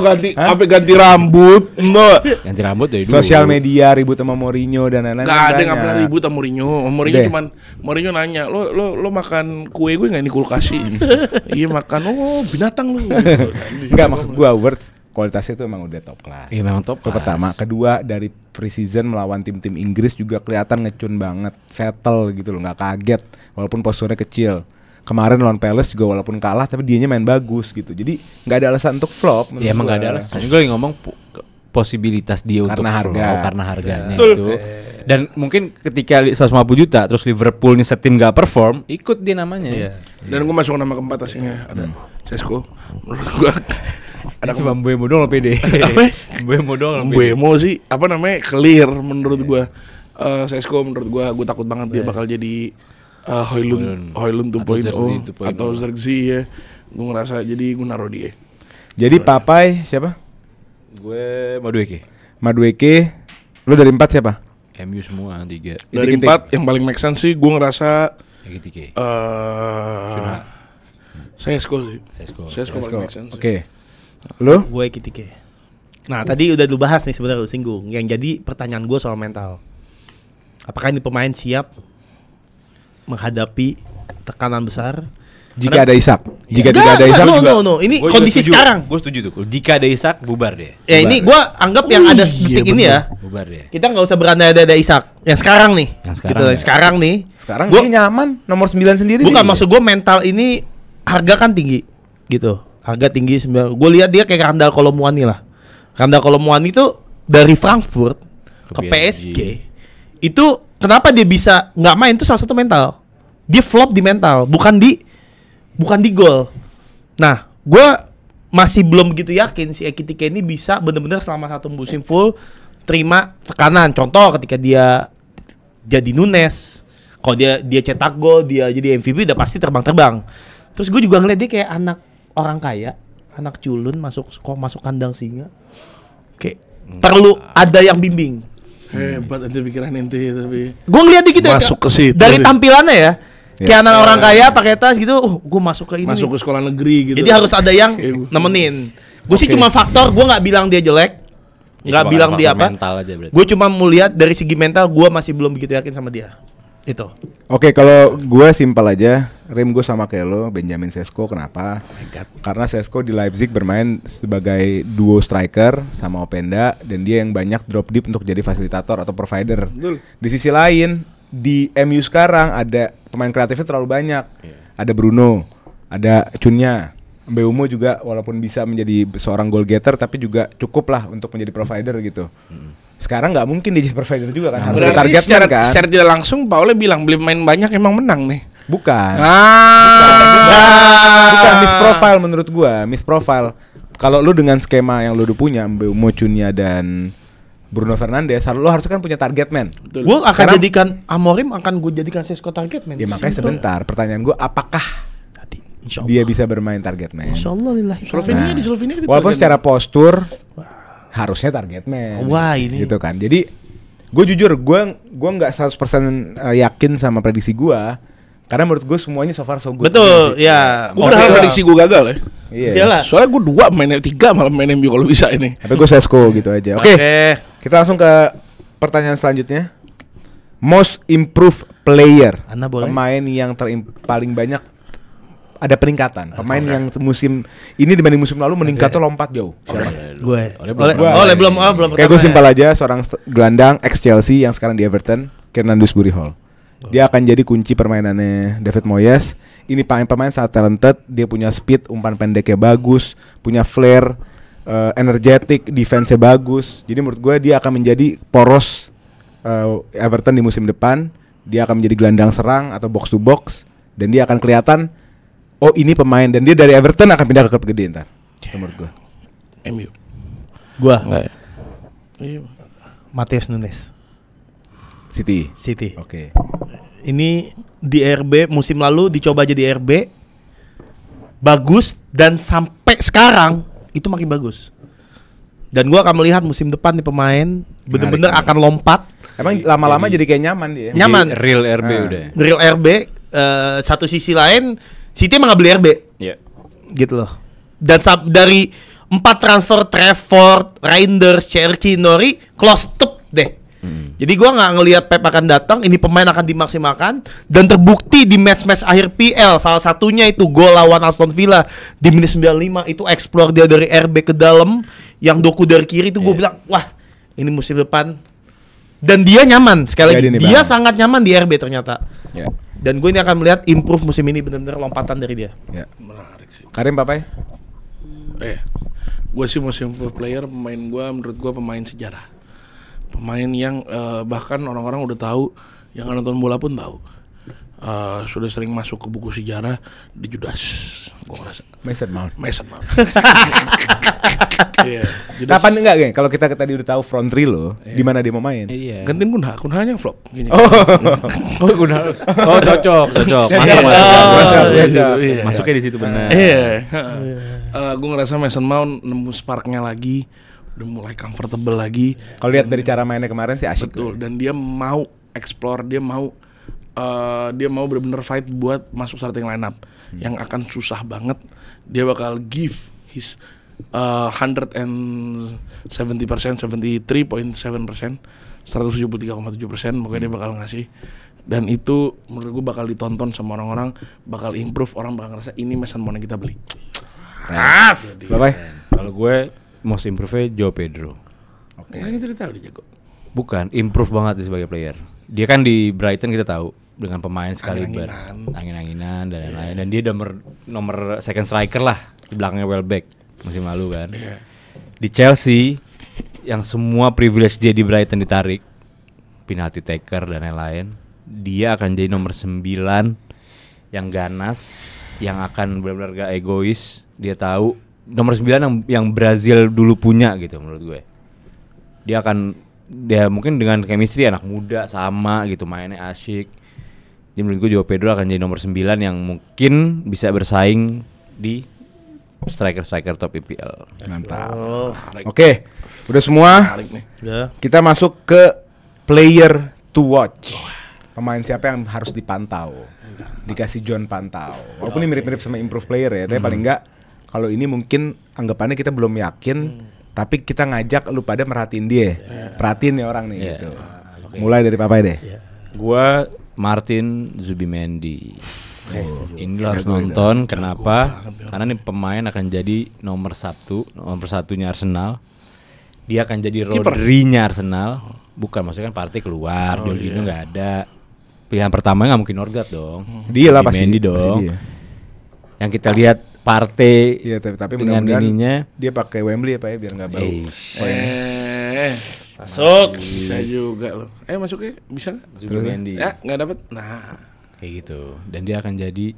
ganti rambut. Enggak. Ganti rambut dari dulu. Sosial media ribut sama Mourinho dan lain-lain. Gak ada, banyak. nggak pernah ribut sama Mourinho. Mourinho Deh. cuman Mourinho nanya, lo makan kue gue nggak ini kulkasi? Iya makan. Oh binatang lu. Enggak, maksud gua words kualitasnya itu emang udah top class. Iya memang top Itu class. pertama. Kedua, dari preseason melawan tim-tim Inggris juga kelihatan ngecun banget, settle gitu loh, nggak kaget walaupun posturnya kecil. Kemarin lawan Palace juga walaupun kalah tapi dianya main bagus gitu. Jadi nggak ada alasan untuk flop. menurut Ya emang gua. gak ada alasan. Gue lagi ngomong posibilitas dia untuk Karena flop, harga. karena harganya itu. Dan mungkin ketika 150 juta terus Liverpool nih setim gak perform, ikut dia namanya. Iya. Dan gue masuk nama keempat aslinya ada Sesko. Menurut gue Ada cuma Mbeumo doang lo pede. Apa? Mbeumo doang lo pede. Mbeumo sih apa namanya clear menurut gue. Sesko menurut gue takut banget dia bakal jadi Højlund 2.0 atau Zirkzee ya. Gue ngerasa jadi gue naruh dia. Jadi Papai siapa? Gue Madueke. Madueke. Lu dari 4 siapa? MU semua 3. Dari Itik-itik. 4 yang paling make sense sih gue ngerasa Ekitike. Sesko sih. Sesko. Sesko paling make sense. Oke. Lu? Gue Ekitike. Nah, tadi udah lu bahas nih sebenarnya lu singgung. Yang jadi pertanyaan gue soal mental. Apakah ini pemain siap menghadapi tekanan besar? Jika ada Isak. Jika Enggak, tidak ada Isak no, juga. no. Ini Gua juga kondisi setuju. sekarang. Gue setuju tuh. Jika ada Isak bubar deh. Ya ini gue anggap yang ada detik ini ya. Bubar deh. Kita nggak usah berandai-andai Isak. Yang sekarang nih. Yang sekarang Gitu, ya. yang sekarang nih. Sekarang Gua- dia nyaman nomor 9 sendiri. Bukan dia. maksud gue mental ini harga kan tinggi gitu. Harga tinggi. Gue lihat dia kayak Randal Kolomuani lah. Randal Kolomuani itu dari Frankfurt ke PSG. Itu kenapa dia bisa nggak main itu salah satu mental. Dia flop di mental, bukan di gol. Nah, gue masih belum begitu yakin si Ekitike ini bisa benar-benar selama satu musim full terima tekanan. Contoh ketika dia jadi Nunes, kalau dia cetak gol, dia jadi MVP udah pasti terbang-terbang. Terus gue juga ngeliat dia kayak anak orang kaya, anak culun masuk kandang singa. Kayak perlu ada yang bimbing. Hebat ente pikiran ente tapi Gue ngeliat dia gitu Masuk ke situ dari dia. tampilannya ya. Kayak Ya. anak orang kaya pakai tas gitu. Gue masuk ke ini. masuk ke nih. sekolah negeri gitu. Jadi harus ada yang Kayak gua. nemenin. Gue sih Oke. cuma faktor. Gue nggak bilang dia jelek. Nggak bilang dia apa. Mental aja berarti. Gue cuma mau lihat dari segi mental. Gue masih belum begitu yakin sama dia. Itu. Oke, kalau gue simpel aja, Rim gue sama kayak lo, Benjamin Sesko. Kenapa? Karena Sesko di Leipzig bermain sebagai duo striker sama Openda, dan dia yang banyak drop deep untuk jadi fasilitator atau provider. Betul. Di sisi lain, di MU sekarang ada pemain kreatifnya terlalu banyak. Ada Bruno, ada Cunha, Mbeumo juga walaupun bisa menjadi seorang goal getter, tapi juga cukup lah untuk menjadi provider gitu. Sekarang nggak mungkin dia jadi provider juga kan, harus Berarti targetkan secara, kan. secara tidak langsung Paule bilang beli main banyak emang menang nih. Bukan. Ah. Bukan misprofile menurut gua, misprofile. Kalau lu dengan skema yang lu udah punya, Mbeumo, Cunha dan Bruno Fernandes, lo harus kan punya target man. Gue akan jadikan Amorim jadikan Sesko target man. Ya makanya sebentar, pertanyaan gue apakah dia bisa bermain target man? Insyaallah lillahi. Slovenia walaupun secara postur harusnya target man. Wah, ini gitu kan. Jadi gue jujur, gue nggak 100% yakin sama prediksi gue. Karena menurut gue semuanya so far so good. Betul, ya. Gue berharap prediksi gue gagal ya. Iya. Iyalah. Soalnya gue 2 main 3 malah main MU kalau bisa ini. Tapi gue Sesko gitu aja. Oke. Kita langsung ke pertanyaan selanjutnya. Most improved player. Anda boleh. Pemain yang paling banyak ada peningkatan. Pemain yang musim ini dibanding musim lalu meningkatnya lompat jauh. Siapa? Gue. Belum. Kayak gue simpel aja, seorang gelandang ex Chelsea yang sekarang di Everton, Fernandus-Buri Hall. Dia akan jadi kunci permainannya David Moyes. Ini pemain sangat talented. Dia punya speed, umpan pendeknya bagus, punya flair, energetic, defense-nya bagus. Jadi menurut gue dia akan menjadi poros Everton di musim depan. Dia akan menjadi gelandang serang atau box to box. Dan dia akan kelihatan, oh ini pemain. Dan dia dari Everton akan pindah ke klub gede ntar. Itu menurut gue. MU. Gua. Iya. Matheus Nunes. City. Oke. Ini di RB musim lalu dicoba jadi RB. Bagus dan sampai sekarang itu makin bagus. Dan gua akan melihat musim depan nih pemain bener-bener akan lompat. Emang lama-lama jadi kayak nyaman dia. Nyaman. Real RB udah. Real RB. Satu sisi lain City emang nggak beli RB. Iya. Gitu loh. Dan dari 4 transfer Trafford, Reinders, Cherki, Nori close stop deh. Jadi gua nggak ngelihat Pep akan datang, ini pemain akan dimaksimalkan dan terbukti di match-match akhir PL. Salah satunya itu gol lawan Aston Villa di menit 95 itu explore dia dari RB ke dalam, yang Doku dari kiri itu gue bilang, wah ini musim depan. Dan dia nyaman sekali lagi, dia sangat nyaman di RB ternyata. Ya. Dan gue ini akan melihat improve musim ini benar-benar lompatan dari dia. Ya. Menarik sih. Karim Papai? Gue sih musim player pemain gue menurut gue pemain sejarah. Pemain yang bahkan orang-orang udah tahu, yang nonton bola pun tahu. Sudah sering masuk ke buku sejarah di Judas. Gue ngerasa Mason Mount. Iya. Kapan enggak, geng? Kalau kita tadi udah tahu front three lo, di mana dia mau main? Iya. Gantiin Kunhanya flop gini. Cocok. Masuknya di situ benar. Iya. Gue ngerasa Mason Mount nemu sparknya lagi, udah mulai comfortable lagi. Kalau lihat dari cara mainnya kemarin sih asyik. Betul. Dan dia mau explore, dia mau benar-benar fight buat masuk starting lineup yang akan susah banget. Dia bakal give his 170%, 73.7%, 173,7%. Pokoknya dia bakal ngasih. Dan itu menurut gue bakal ditonton sama orang-orang, bakal improve, orang bakal ngerasa ini Mason Mount yang kita beli. Bapak? Kalau gue most improve-nya Joao Pedro. Oke. Kita udah tahu dia jago. Bukan, improve banget sebagai player. Dia kan di Brighton kita tahu dengan pemain sekali angin-anginan dan lain-lain. Dan dia nomor second striker lah di belakangnya Welbeck musim lalu kan. Di Chelsea yang semua privilege dia di Brighton ditarik, penalty taker dan lain-lain, dia akan jadi nomor 9 yang ganas, yang akan benar-benar gak egois. Dia tahu nomor 9 yang Brazil dulu punya gitu menurut gue. Dia mungkin dengan chemistry anak muda sama gitu, mainnya asyik. Jadi menurut gue Joao Pedro akan jadi nomor 9 yang mungkin bisa bersaing di striker top IPL. Mantap. Oke, udah semua. Kita masuk ke player to watch. Pemain siapa yang harus dipantau? Dikasih John pantau. Walaupun ini mirip-mirip sama improve player ya, tapi paling enggak kalau ini mungkin anggapannya kita belum yakin, tapi kita ngajak lu pada merhatiin dia. Perhatiin nih orang nih gitu. Mulai dari Papai deh. Gua Martin Zubimendi. Ini lo harus nonton. Kenapa? Karena nih pemain akan jadi nomor satunya Arsenal. Dia akan jadi Rodri-nya Arsenal. Bukan, maksudnya kan Partey keluar, Jorginho nggak ada. Pilihan pertama nggak mungkin Norgard dong. Dia lah pasti. Dong. Yang kita lihat Partey. Iya, tapi dengan ininya dia pakai Wembley ya Pak ya, biar nggak bau. Masuk. Bisa juga loh. Masuknya bisa nggak? Zubimendi. Ya nggak dapet. Nah. Kayak gitu. Dan dia akan jadi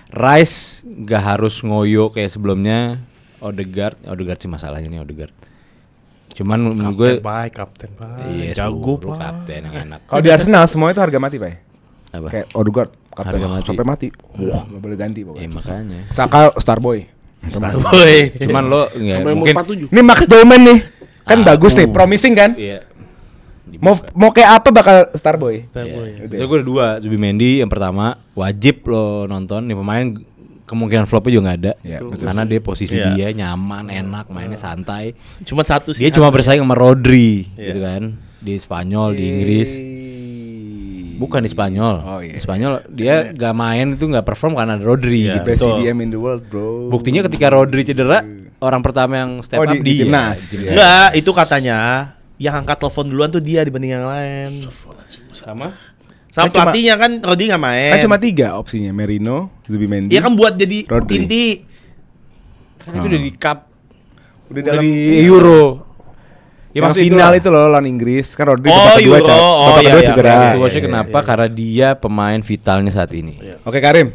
Rice, nggak harus ngoyo kayak sebelumnya. Odegaard sih masalahnya nih Odegaard. Cuman menurut gue kapten baik. iya, Jago suruh Pak. kapten yang enak. Kalau di Arsenal semua itu harga mati, Pak. Apa? Kayak Odegaard kapten Harga mati. sampai mati. Wah, enggak boleh ganti pokoknya. Makanya. Saka Starboy. Woi. Cuman lo ya, Sampai mungkin 47. Ini Max Dolman nih. Kan bagus nih, promising kan? iya. Mau kayak apa bakal Starboy? Iya. Jadi gue ada 2, Zubimendi yang pertama wajib lo nonton. Nih pemain kemungkinan flopnya juga nggak ada. Iya, betul. Karena dia posisi Iya. dia nyaman, enak, mainnya santai. Cuma satu sih. Dia cuma bersaing sama Rodri gitu kan. Di Spanyol, di Inggris. Bukan di Spanyol. Oh, iya. Di Spanyol dia nggak main itu nggak perform karena ada Rodri Iya. gitu. Best Betul. CDM in the world, bro. Buktinya ketika Rodri cedera, orang pertama yang step Oh, up di dia. timnas. Iya. Enggak, itu katanya yang angkat telepon duluan tuh dia dibanding yang lain. Sama? Sama Kan cuma- pelatihnya kan Rodri nggak main. Kan cuma 3 opsinya, Merino, Zubimendi. Iya kan buat jadi Rodri. inti. Kan itu udah di cup, udah udah dalam di Euro. Ya, maksudnya final itulah. itu loh lawan Inggris. Kan Rodri Oh, babak kedua, Euro. Oh, babak iya, kedua iya, cedera. iya, Itu maksudnya kenapa? Karena dia pemain vitalnya saat ini. Oke, Karim.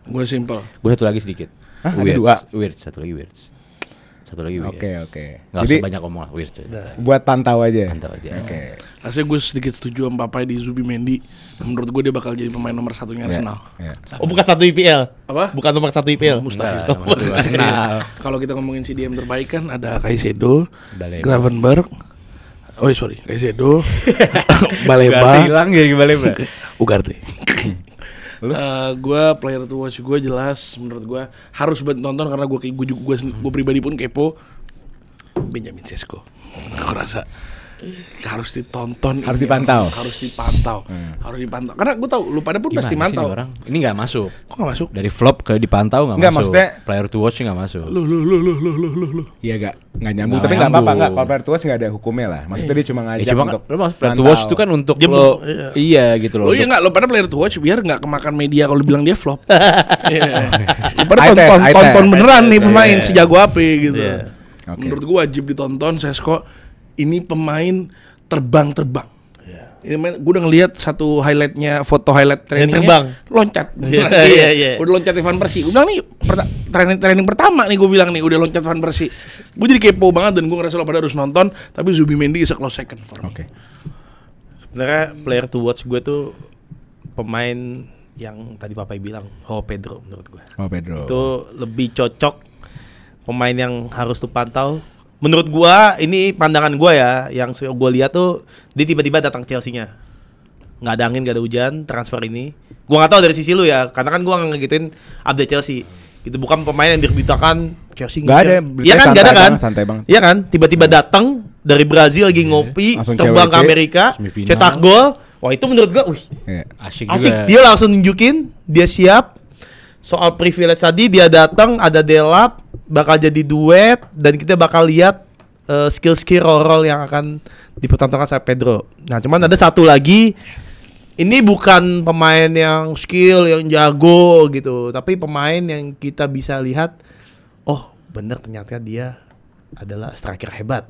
Gue simpel. Gue satu lagi sedikit. Hah, ada 2? Weird, satu lagi weird. Satu lagi weird. Oke. Nggak Jadi usah banyak ngomong lah, weird. buat pantau aja. Mantap aja. Oke. Rasanya gue sedikit setuju sama Papai di Zubimendi. Menurut gue dia bakal jadi pemain nomor 1-nya Arsenal. Ya. Oh, bukan satu IPL. Apa? Bukan nomor 1 IPL. Mustahil. Arsenal. Kalau kita ngomongin CDM terbaik kan ada Caicedo, Baleba. Gravenberch. Oh sorry, Caicedo, Ganti Baleba, hilang jadi Baleba. Ugarte. Gue player to watch gue jelas menurut gue harus nonton karena gue pribadi pun kepo. Benjamin Sesko, gue rasa harus ditonton, Harus ini, dipantau. harus dipantau, harus dipantau. Karena gue tahu lu pada pun pasti Gimana sih mantau. ini orang? Ini nggak masuk. Kok gak masuk? Dari flop ke dipantau nggak Nggak, masuk. maksudnya- Player to watch nggak masuk. Lu. Iya gak nyambung, Nggak tapi nggak apa-apa nyambung. nggak. Kalau player to watch nggak ada hukumnya lah. Maksudnya dia cuma Ya ngajak cuma kan, untuk lo player to mantau. watch itu kan untuk Dia lo, iya. iya gitu loh. Oh iya untuk- nggak, lo pada player to watch biar nggak kemakan media kalau bilang dia flop. Iya. Lo pada Eye test, eye tonton test. beneran nih Iya. pemain si jago apa gitu. Iya. Oke. Menurut gua wajib ditonton Sesko. Ini pemain terbang. Ini gue udah ngeliat satu highlightnya, foto highlight trainingnya terbang. loncat. Iya. Udah loncat Van Persie. Gue bilang nih training pertama nih gue bilang nih udah loncat Van Persie. Gue jadi kepo banget dan gue ngerasa lo pada harus nonton. Tapi Zubimendi is a close second for me. Oke. Sebenarnya player to watch gue tuh pemain yang tadi Papai bilang, Pedro menurut gue. Oh, Pedro. Itu lebih cocok pemain yang harus dipantau. Menurut gua ini pandangan gua ya, yang gua lihat tuh dia tiba-tiba datang Chelsea-nya. Nggak ada angin, nggak ada hujan, transfer ini. Gua nggak tahu dari sisi lu ya, karena kan gua nggak ngegituin update Chelsea. Itu bukan pemain yang diberitakan Chelsea. Nggak ada, Iya kan, nggak ada kan? santai banget. Iya kan? Tiba-tiba datang dari Brazil lagi ngopi, Langsung terbang ke CWC, Amerika, semifinal. cetak gol. Wah, itu menurut gua, Iya. Asik asik. juga. Dia langsung nunjukin dia siap. Soal privilege tadi dia datang ada delap, bakal jadi duet dan kita bakal lihat skill-skill role yang akan dipertontonkan sama Pedro. Nah, cuman ada satu lagi, ini bukan pemain yang skill yang jago gitu, tapi pemain yang kita bisa lihat, oh bener ternyata dia adalah striker hebat.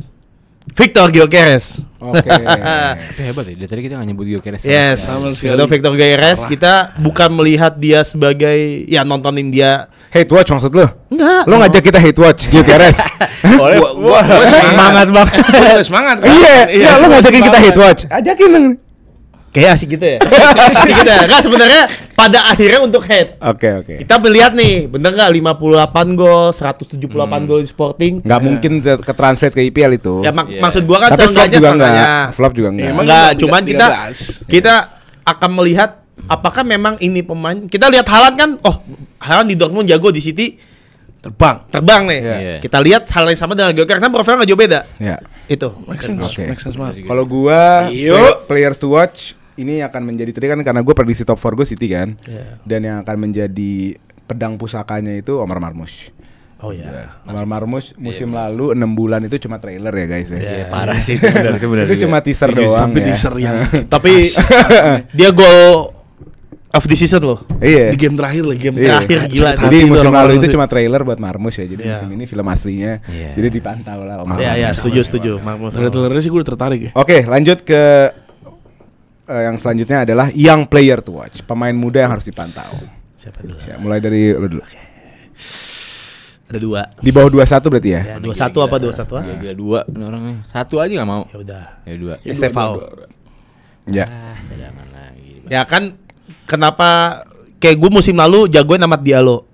Victor Gyökeres. Oke. Tapi hebat ya. Dari tadi kita nggak nyebut Gyökeres. Yes, Sama sekali. ada Victor Gyökeres. Kita bukan melihat dia sebagai ya nontonin dia. Hate watch maksud lu? Enggak. Lo ngajak kita hate watch Gyökeres. Gua semangat banget. Gua semangat. kan? Iya, lo ngajakin kita hate watch. Ajakin dong. Kayak asik gitu ya. Asik gitu ya. Enggak, sebenarnya pada akhirnya untuk head. Oke. Kita melihat nih, bener nggak 58 gol, 178 gol di Sporting. Nggak mungkin ke translate ke IPL itu. Ya Iya. maksud gua kan Tapi flop seenggaknya juga setengahnya. enggak. Flop juga enggak. Emang Enggak, juga cuman 13. kita akan melihat apakah memang ini pemain. Kita lihat Haaland kan, Haaland di Dortmund jago, di City terbang nih. Iya. Kita lihat hal yang sama dengan Gyökeres, karena profilnya nggak jauh beda. Ya. Itu. Make sense. Oke. Make sense banget. Kalau gua Yuk. players to watch ini akan menjadi tadi kan karena gue prediksi top 4 gue City kan. Iya. Dan yang akan menjadi pedang pusakanya itu Omar Marmush. Oh ya. Omar Marmush musim lalu 6 bulan itu cuma trailer ya guys ya. Iya, parah sih itu benar Itu juga. cuma teaser doang Tapi ya. teaser yang Tapi dia gol of the season loh. Iya. di game terakhir lagi. Game Iya. terakhir gila. Jadi Itu musim orang-orang lalu itu tuh. cuma trailer buat Marmush ya. Jadi Iya. musim ini film aslinya. Iya. Jadi dipantau lah Omar Iya, Marmush. setuju. Marmus. Dari trailernya sih gue udah tertarik ya. Oke, lanjut ke yang selanjutnya adalah young player to watch. Pemain muda yang harus dipantau. Siapa dulu? Ya, mulai dari lu dulu. Ada 2. Di bawah 21 berarti ya? Ya, 21 apa 21? Gila 2 ini orangnya. 1 aja enggak mau. Ya udah. Ya 2. Estevao. Ya. Cadangan lagi. Ya kan kenapa kayak gue musim lalu jagoin Amad Diallo.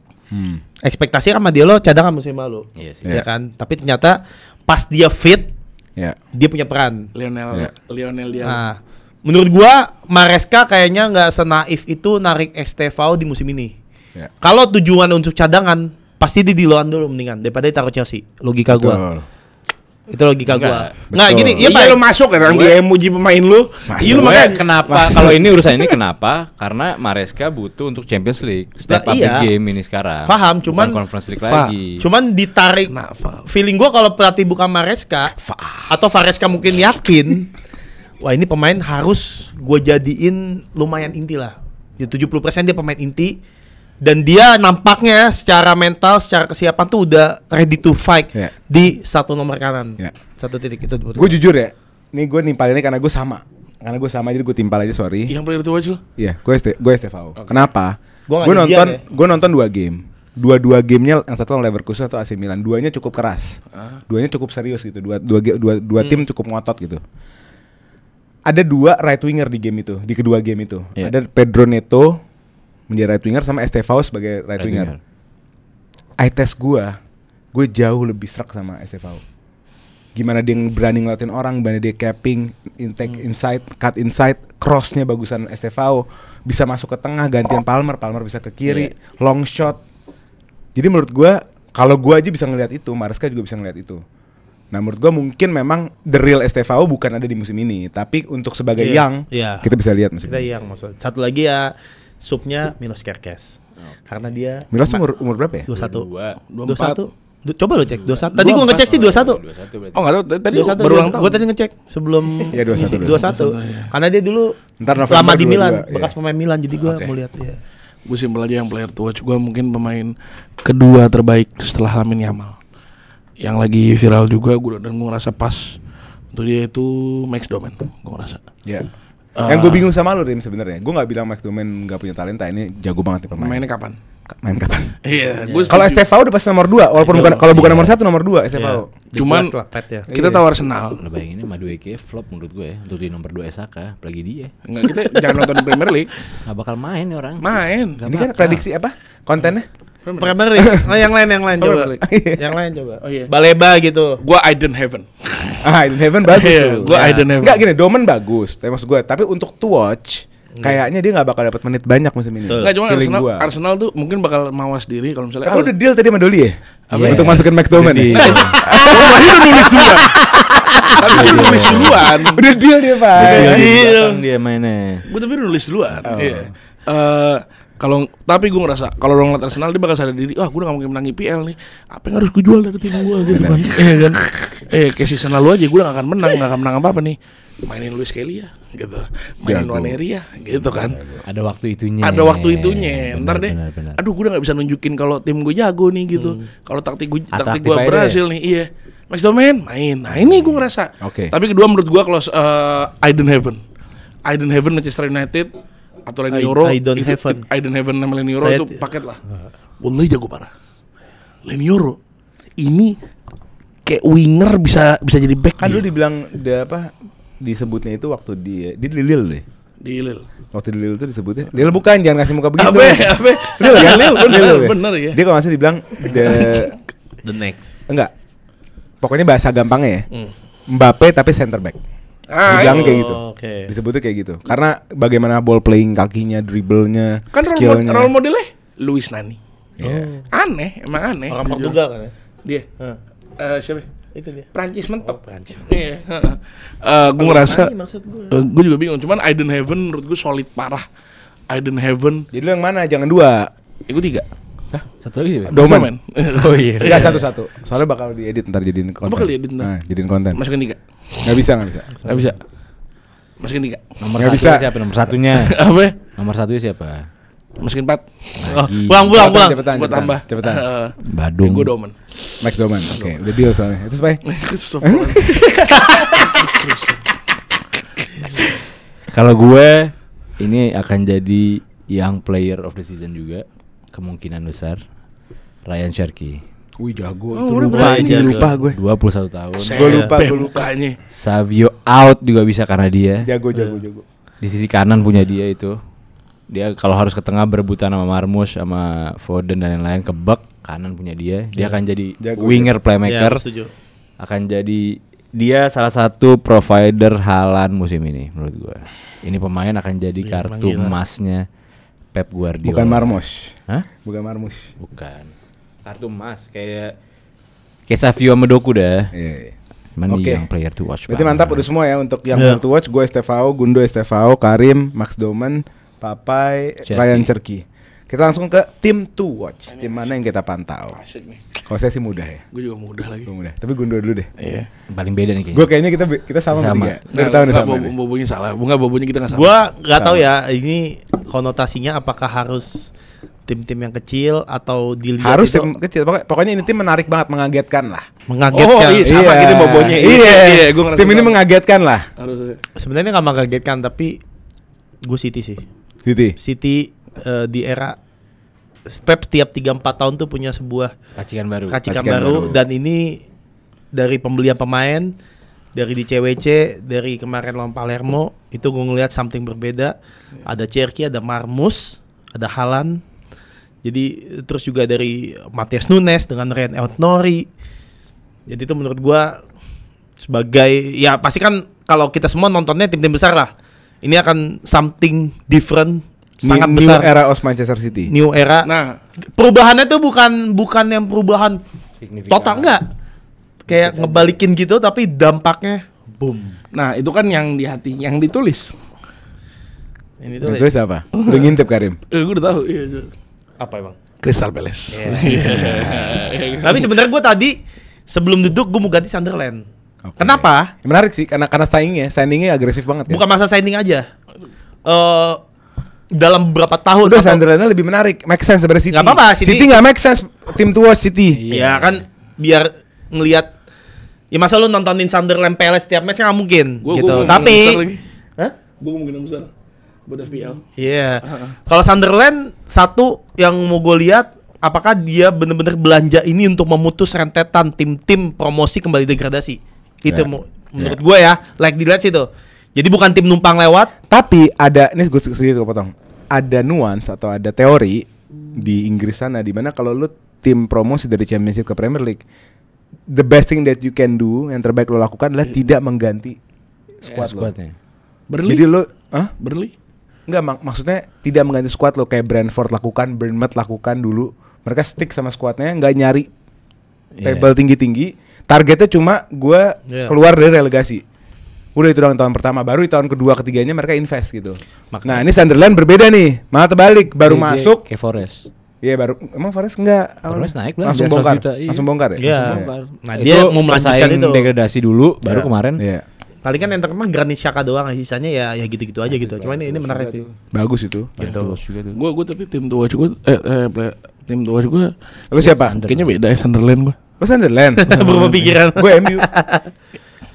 Ekspektasi sama Diallo cadangan musim lalu. Iya sih. Ya kan? Tapi ternyata pas dia fit, Ya. dia punya peran. Lionel dia. Nah, menurut gua Maresca kayaknya nggak senaif itu narik Estevao di musim ini. Ya. Kalau tujuan untuk cadangan, pasti dia di loan dulu mendingan daripada ditaruh Chelsea. Logika gua. Betul. Itu logika gua. Betul. Nggak gini, Iya, Pak. lu masuk kan dia muji pemain lu. Masuk. Iya lu Makanya makanya kenapa kalau ini urusan ini kenapa? Karena Maresca butuh untuk Champions League. Step up Iya. the game ini sekarang. Paham, Bukan cuman- Conference League lagi. Cuman ditarik. Feeling gua kalau pelatih bukan Maresca atau Maresca mungkin yakin, wah ini pemain harus gua jadiin lumayan inti lah. Di 70% dia pemain inti. Dan dia nampaknya secara mental, secara kesiapan tuh udah ready to fight Ya. di satu nomor kanan. Ya. Satu titik itu. Gue jujur ya, nih gue nimpal ini karena gue sama. Karena gue sama jadi gue timpal aja, sorry. yang player to watch lu. Iya, gue Estevao. Kenapa? Gua Gue nggak nonton, jadian ya. gue nonton 2 game. Dua gamenya yang satu lawan Leverkusen atau AC Milan. Duanya cukup keras. Duanya cukup serius gitu. Dua tim cukup ngotot gitu. Ada 2 right winger di game itu, di kedua game itu. Iya. Ada Pedro Neto menjadi right winger sama Estevao sebagai right winger. Eye test gue jauh lebih serak sama Estevao. Gimana dia berani ngeliatin orang, gimana dia capping, intake inside, cut inside, crossnya bagusan Estevao, bisa masuk ke tengah, gantian Palmer bisa ke kiri, long shot. Jadi menurut gue, kalau gue aja bisa ngeliat itu, Maresca juga bisa ngeliat itu. Nah menurut gue mungkin memang the real Estevao bukan ada di musim ini, tapi untuk sebagai young, kita bisa lihat musim Kita ini. yang maksud. Satu lagi ya subnya Milos Kerkez. Karena dia Milos tuh umur berapa ya? 21. 24. 21. Coba lo cek 21. Tadi gua ngecek sih 21. 21 berarti. Oh enggak tahu tadi 21 baru ulang tahun. Gua tadi ngecek sebelum Iya, 21. 21. Karena dia dulu Ntar November lama di 22, Milan, iya. bekas pemain Milan jadi gua Oke. mau lihat dia. Gue simpel aja yang player to watch. Gue mungkin pemain kedua terbaik setelah Lamine Yamal. Yang lagi viral juga dan gue ngerasa pas untuk dia itu Max Domen. Gue ngerasa. Iya. Yang gue bingung sama lu Rim sebenarnya. Gue nggak bilang Max Domen nggak punya talenta, ini jago banget nih pemain. Mainnya kapan? Main kapan? Iya, gue Kalau Estevao udah pas nomor 2, walaupun bukan kalau bukan nomor 1 nomor 2 Estevao. Cuman kita tahu Arsenal. Lo bayangin ini Madueke flop menurut gue ya untuk di nomor 2 Saka, apalagi dia. Enggak, kita jangan nonton Premier League. Gak bakal main nih orang. Main. Nggak Ini kan bakal. prediksi apa? Kontennya? Premier League. Yang lain coba. Premier League. Yang lain coba. Oh, iya. Baleba gitu. Gue Aiden Heaven. Eden Heaven bagus Iya, tuh. gua Aiden Heaven. Enggak gini, Domen bagus. Tapi maksud gue, tapi untuk to watch kayaknya dia nggak bakal dapat menit banyak musim ini. Enggak, cuma Feeling Arsenal, gua. Arsenal tuh mungkin bakal mawas diri kalau misalnya Aku udah deal tadi sama Doli ya? Apa Untuk ya? masukin Max Domen ya? Tadi udah nulis duluan. Tadi udah nulis duluan. Udah deal dia, Pak. Dia mainnya. Gue tapi udah nulis duluan. Iya. Tapi gue ngerasa kalau orang ngeliat Arsenal dia bakal sadar diri, gue udah gak mungkin menang IPL nih. Apa yang harus gue jual dari tim gue gitu kan? Kan? Kayak season lalu aja gue udah gak akan menang apa-apa nih. Mainin Luis Kelly ya, gitu. Mainin Nwaneri ya, gitu kan. Ada waktu itunya. Ada waktu itunya. Ntar deh. Benar. Aduh, gue udah gak bisa nunjukin kalau tim gue jago nih gitu. Kalau taktik gue Atraktif aja berhasil nih, iya. Max Domen main. Nah ini gue ngerasa. Oke. Tapi kedua menurut gue kalau Aiden Heaven Manchester United atau Lenioro Aiden Heaven. Aiden Heaven sama Lenioro Saya itu paket lah. Wallahi jago parah. Lenioro ini kayak winger bisa jadi back Kan dia. dulu dibilang disebutnya itu waktu di Lille deh. Di Lille. Waktu di Lille itu disebutnya Lille bukan, jangan ngasih muka begitu. Apa? Lille kan? Lille. Bener ya. Dia kalau nggak salah dibilang The next. enggak. Pokoknya bahasa gampangnya ya. Mbappe tapi center back. Dibilang kayak gitu. Oke. Disebutnya kayak gitu. Karena bagaimana ball playing kakinya, dribblenya, Kan skillnya. role modelnya Luis Nani. Iya. Aneh, emang aneh. Orang jujur. Portugal kan ya? Dia. Siapa? Itu dia. Prancis mentok. Prancis. Iya. Gue ngerasa. Nani maksud gue. Gue juga bingung. Cuman Aiden Heaven menurut gue solid parah. Aiden Heaven. Jadi lu yang mana? Jangan 2. Gue 3. Satu lagi siapa? Domen. Oh iya. Enggak satu-satu. Soalnya bakal diedit ntar jadiin konten. Bakal diedit ntar. Nah, jadiin konten. Masukin 3. Nggak bisa. Nggak bisa. Masukin 3. Nomor Nggak 1 bisa. siapa? Nomor satunya. Apa? Nomor 1 siapa? Masukin 4. Pulang. Cepetan. Gue tambah. Cepetan. Badung. Gue Domen. Max Doman. Oke, udah deal soalnya. Itu Spai. Kalau gue ini akan jadi young player of the season juga kemungkinan besar Ryan Cherky. Wih jago. Oh, Itu udah lupa gue. 21 tahun. Gue lupa. Mukanya. Savio out juga bisa karena dia. Jago. Di sisi kanan punya dia itu. Dia kalau harus ke tengah berebutan sama Marmoush sama Foden dan yang lain kebek, kanan punya dia. Dia akan jadi winger playmaker. Akan jadi dia salah satu provider Haaland musim ini menurut gue. Ini pemain akan jadi kartu emasnya Pep Guardiola. Bukan Marmoush. Hah? Bukan Marmoush. Bukan. Kartu emas kayak Savio sama Doku dah. Iya. Cuman yang player to watch. Berarti mantap udah semua ya untuk yang player to watch. Gue Estevao, Gundo Estevao, Karim, Max Doman, Papai, Ryan Cherki. Kita langsung ke tim to watch. Tim mana yang kita pantau? Asik nih. Kalau saya sih mudah ya. Gue juga mudah lagi. Tapi Gundo dulu deh. Iya. Paling beda nih kayaknya. Gue kayaknya kita sama bertiga. Udah tahu nih sama nih. Bobonya salah. Bunga bobonya kita nggak sama. Gua nggak tahu ya ini konotasinya apakah harus tim-tim yang kecil atau dilihat Harus itu tim kecil. Pokoknya ini tim menarik banget, mengagetkan lah. mengagetkan. Oh iya sama gini bobonya. Iya. Gue Tim ini mengagetkan lah. harus. Sebenarnya nggak mengagetkan tapi gue City sih. City di era Pep tiap 3-4 tahun tuh punya sebuah Racikan baru. racikan baru dan ini dari pembelian pemain, dari di CWC, dari kemarin lawan Palermo itu gue ngeliat something berbeda. Ada Cherki, ada Marmoush, ada Haaland. Jadi terus juga dari Matheus Nunes dengan Ryan Elnori. Jadi itu menurut gue sebagai ya pasti kan kalau kita semua nontonnya tim-tim besar lah. Ini akan something different. Sangat new besar. era of Manchester City. New era. Nah, Perubahannya tuh bukan yang perubahan Signifikan. total enggak. Kayak ngebalikin gitu tapi dampaknya boom. nah itu kan yang di hati, yang ditulis. Ini tuh Terus apa? Lu ngintip Karim. Gue udah tahu. Iya. apa emang? Crystal Palace. Tapi sebenarnya gue tadi sebelum duduk gue mau ganti Sunderland. Oke. Kenapa? Menarik sih karena signingnya agresif banget kan. Bukan masa signing aja. Dalam beberapa tahun Udah atau- Sunderland lebih menarik. Make sense sebenarnya City. Nggak apa-apa, City nggak make sense tim to watch City. ya kan biar ngelihat ya masa lu nontonin Sunderland Palace setiap match kan nggak mungkin gitu. Tapi hah? Gue kemungkinan besar buat FPL. Iya. Kalau Sunderland satu yang mau gue lihat apakah dia benar-benar belanja ini untuk memutus rentetan tim-tim promosi kembali degradasi. Itu menurut gue ya, like dilihat situ. Jadi bukan tim numpang lewat. Tapi ada, ini gue sedikit potong. Ada nuance atau ada teori di Inggris sana di mana kalau lu tim promosi dari Championship ke Premier League, the best thing that you can do, yang terbaik lo lakukan adalah tidak mengganti squadnya. Jadi lo, Burnley? Enggak, maksudnya tidak mengganti squad lo kayak Brentford lakukan, Bournemouth lakukan dulu. Mereka stick sama squadnya, nggak nyari table tinggi-tinggi. Targetnya cuma gue keluar dari relegasi. Udah itu tahun pertama, baru di tahun kedua ketiganya mereka invest gitu. Nah ini Sunderland berbeda nih, malah terbalik, baru masuk. Kayak Forest. Iya baru, emang Forest enggak? Forest naik lah, langsung dia 100 bongkar, juta, iya. langsung bongkar ya. Iya. Langsung bongkar. Nah dia mau melanjutkan itu. Degradasi dulu, baru kemarin. Iya. Paling kan yang terkenal Granit Xhaka doang, sisanya ya gitu-gitu aja gitu. Cuman ini menarik sih. Bagus itu. Gitu. Gue tapi tim tua gue tim tua gue. Lu siapa? Kayaknya beda ya Sunderland gue. Lu Sunderland. Berubah pikiran. Gue MU.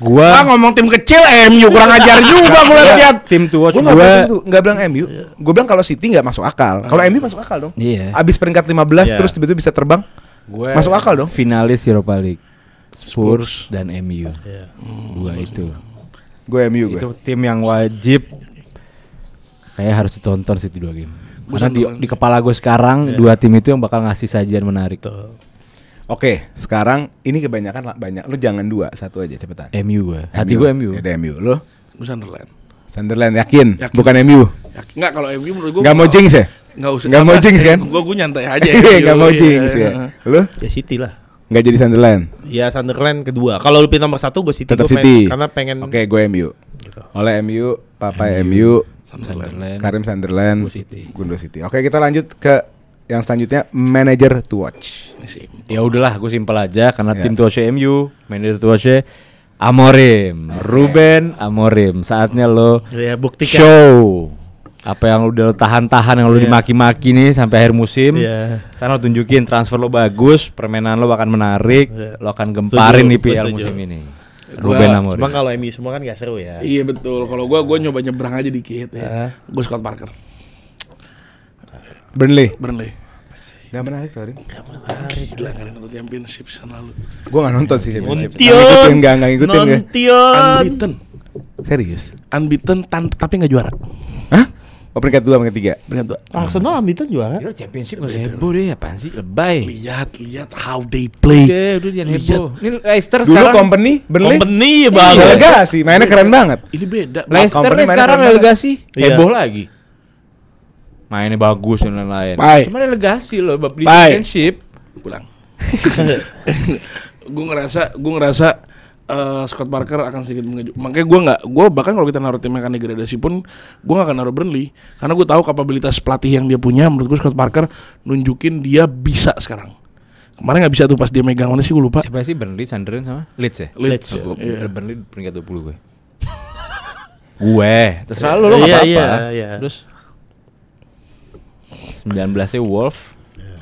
Ah ngomong tim kecil MU kurang ajar juga gue lihat. Tim to watch Gue nggak bilang MU. Gue bilang kalau City nggak masuk akal. Kalau MU masuk akal dong. Iya. Abis peringkat 15 terus tiba-tiba bisa terbang. Masuk akal dong. Finalis Europa League. Spurs dan MU. Dua itu. Gue MU gue. Itu tim yang wajib kayak harus ditonton sih itu dua game. Karena di kepala gue sekarang dua tim itu yang bakal ngasih sajian menarik. Oke, sekarang ini kebanyakan banyak. Lu jangan dua, satu aja cepetan. MU gue. Hati gue MU. Ada MU. Lu Gue Sunderland. Sunderland yakin? Yakin. Bukan MU. Enggak kalau MU menurut gue Gak mau jinx ya? Enggak usah. Nggak mau jinx kan? Gue nyantai aja. Gak mau jinx ya. Lu Ya City lah. nggak jadi Sunderland? Ya Sunderland kedua. Kalau lu pilih nomor satu gue City. Tetap Gua City. karena pengen. Oke, gue MU. Gitu. Oleh MU, Papa MU, Sunderland. Karim Sunderland, Gue City. Gundo City. Oke, kita lanjut ke yang selanjutnya, manager to watch. Ya udahlah, gue simpel aja karena Ya. tim to watch MU, manajer to watch Amorim, Ruben Amorim. Saatnya lo Ya buktikan. show apa yang udah lo tahan-tahan, yang lo dimaki-maki nih sampai akhir musim. Iya. Sana lo tunjukin transfer lo bagus, permainan lo akan menarik, Iya. lo akan gemparin Setuju, di PL setuju. musim ini. Ruben Amorim. Cuma kalau MU semua kan gak seru ya. Iya betul. Kalau gue nyoba nyebrang aja dikit ya. Gue Scott Parker. Burnley. Gak menarik sorry. Gila nggak ada nonton championship season lalu. Gue gak nonton sih. Nontion. Gak ngikutin gak. Unbeaten. Serius? Unbeaten tapi nggak juara. Hah? Oh peringkat 2 peringkat 3. Peringkat 2. Arsenal unbeaten juara. Gila championship gak heboh deh, apaan sih? Lebay. Lihat how they play. Oke, udah jangan heboh. Ini Leicester Dulu sekarang. company, Burnley. Company Iya, bagus. delegasi, mainnya keren banget. Ini beda. Leicester Company nih mainnya sekarang keren relegasi. Iya. Heboh lagi. Mainnya bagus dan lain-lain. Bye. Cuma relegasi loh, bab di Bye. championship. Pulang. Gue ngerasa Scott Parker akan sedikit mengejut. Makanya gue bahkan kalau kita naruh tim yang akan degradasi pun gue gak akan naruh Burnley karena gue tahu kapabilitas pelatih yang dia punya. Menurut gue Scott Parker nunjukin dia bisa sekarang. Kemarin nggak bisa tuh pas dia megang mana sih gue lupa. Siapa sih Burnley, Sunderland sama Leeds ya? Leeds. Iya. Burnley peringkat 20 gue. Terserah lo Iya, nggak apa-apa. iya. Terus 19-nya Wolf,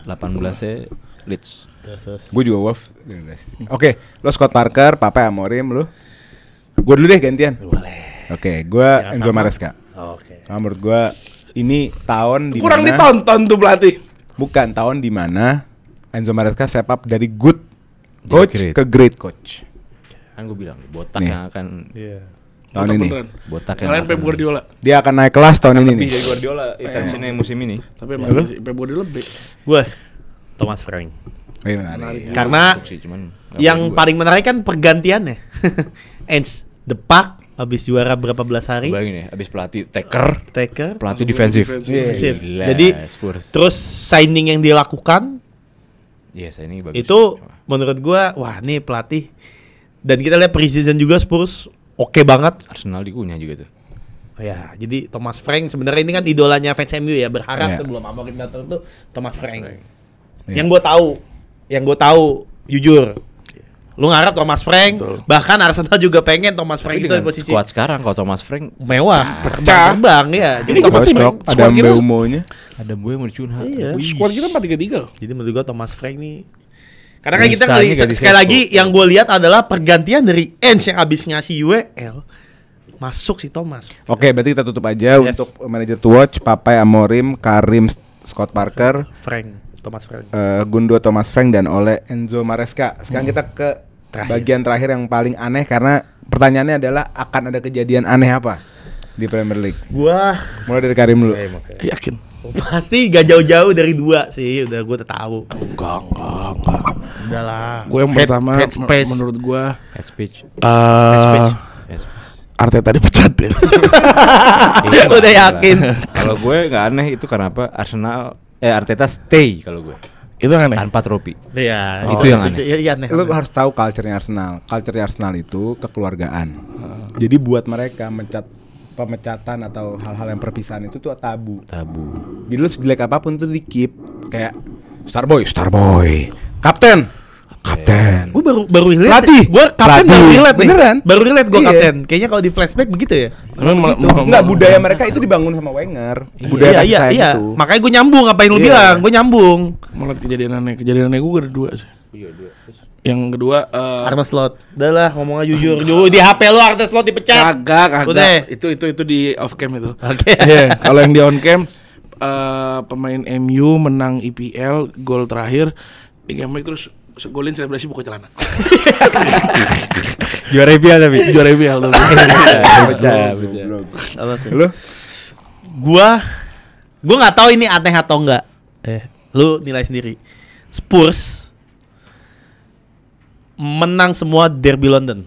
18-nya Leeds. Gue juga Wolf. Oke, lo Scott Parker, Papa Amorim lo. Gue dulu deh gantian. Boleh. Oke, gue Enzo Maresca. Oke. Nah, menurut gue ini tahun di Kurang mana- ditonton tuh pelatih. Bukan tahun di mana Enzo Maresca step up dari good coach Great. ke great coach. Kan gue bilang botak Nih. yang akan Iya. Tahun Tetap ini. beneran. botak yang Kalian akan Pep Guardiola. Dia akan naik kelas tahun ini lebih nih. dari Guardiola intensinya musim ini. Tapi emang Pep Guardiola lebih. Gue Thomas Frank. Oh, iya, menarik. Karena Masuk sih, cuman nggak yang boleh paling menarik kan pergantiannya. Ends the Park habis juara berapa belas gua. hari. Bayangin ya, abis pelatih taker, Taker. pelatih defensif. Defensif. Gila, Jadi Spurs. terus signing yang dia lakukan Iya, saya ini bagus. itu menurut gua wah nih pelatih. Dan kita lihat preseason juga Spurs oke banget. Arsenal dikunyah juga tuh. Oh ya, jadi Thomas Frank sebenarnya ini kan idolanya fans MU ya, berharap Iya. sebelum Amorim datang tuh Thomas Frank. Iya. Yang gue tahu, jujur. Lu ngarep Thomas Frank, bahkan Arsenal juga pengen Thomas Frank Tapi itu di dengan posisi squad sekarang kalau Thomas Frank mewah, pecah. terbang ya. Jadi Thomas Cocok, Frank, ada squad kita- Mbeumo-nya. ada Boy yang mau dicunha. Iya. Squad kita 4-3-3 loh. jadi menurut gua Thomas Frank nih. Karena kan kita Misalnya ngelihat ganti sekali Sesko. lagi yang gue lihat adalah pergantian dari Ens yang abis ngasih UEL masuk si Thomas. Oke, berarti kita tutup aja Yes. untuk manager to watch, Papai Amorim, Karim Scott Parker, Thomas Frank. Gundo Thomas Frank dan Ole Enzo Maresca. Sekarang kita ke bagian terakhir yang paling aneh karena pertanyaannya adalah akan ada kejadian aneh apa di Premier League. Gua Mulai dari Karim dulu. Yakin. pasti gak jauh-jauh dari 2 sih, udah gue udah tahu. Enggak. Udahlah. Gue yang pertama head space. menurut gue Head speech. Head speech. Yes. Arteta dipecat ya. Iya, Udah yakin. Kalau gue nggak aneh itu karena apa? Arteta stay kalau gue Itu kan aneh. tanpa trofi. Iya, Itu yang aneh. Iya, aneh. Lu harus tahu culture-nya Arsenal. Culture-nya Arsenal itu kekeluargaan. Jadi buat mereka pemecatan atau hal-hal yang perpisahan itu tuh tabu. Jadi lu sejelek apapun tuh di keep kayak Starboy, Kapten. Gue baru relate. Pelatih. Gue kapten Pelatih. baru relate nih. Beneran? Baru relate gue Iya. kapten. Kayaknya kalau di flashback begitu ya. Enggak, budaya mereka itu dibangun sama Wenger. Budaya kasih sayang iya. itu. Makanya gue nyambung apa yang lu Iya. bilang. Gue nyambung. Malah kejadian aneh gue ada 2 sih. Yang kedua Arne Slot. Udah lah ngomongnya jujur. Di HP lu Arne Slot dipecat. kagak. Udah. Itu di off cam itu. Oke. Iya, kalau yang di on cam pemain MU menang IPL gol terakhir di game week terus golin selebrasi buka celana. Juara IPL tapi. Juara IPL tuh. Lu Gua nggak tahu ini aneh atau enggak. Lu nilai sendiri. Spurs menang semua derby London.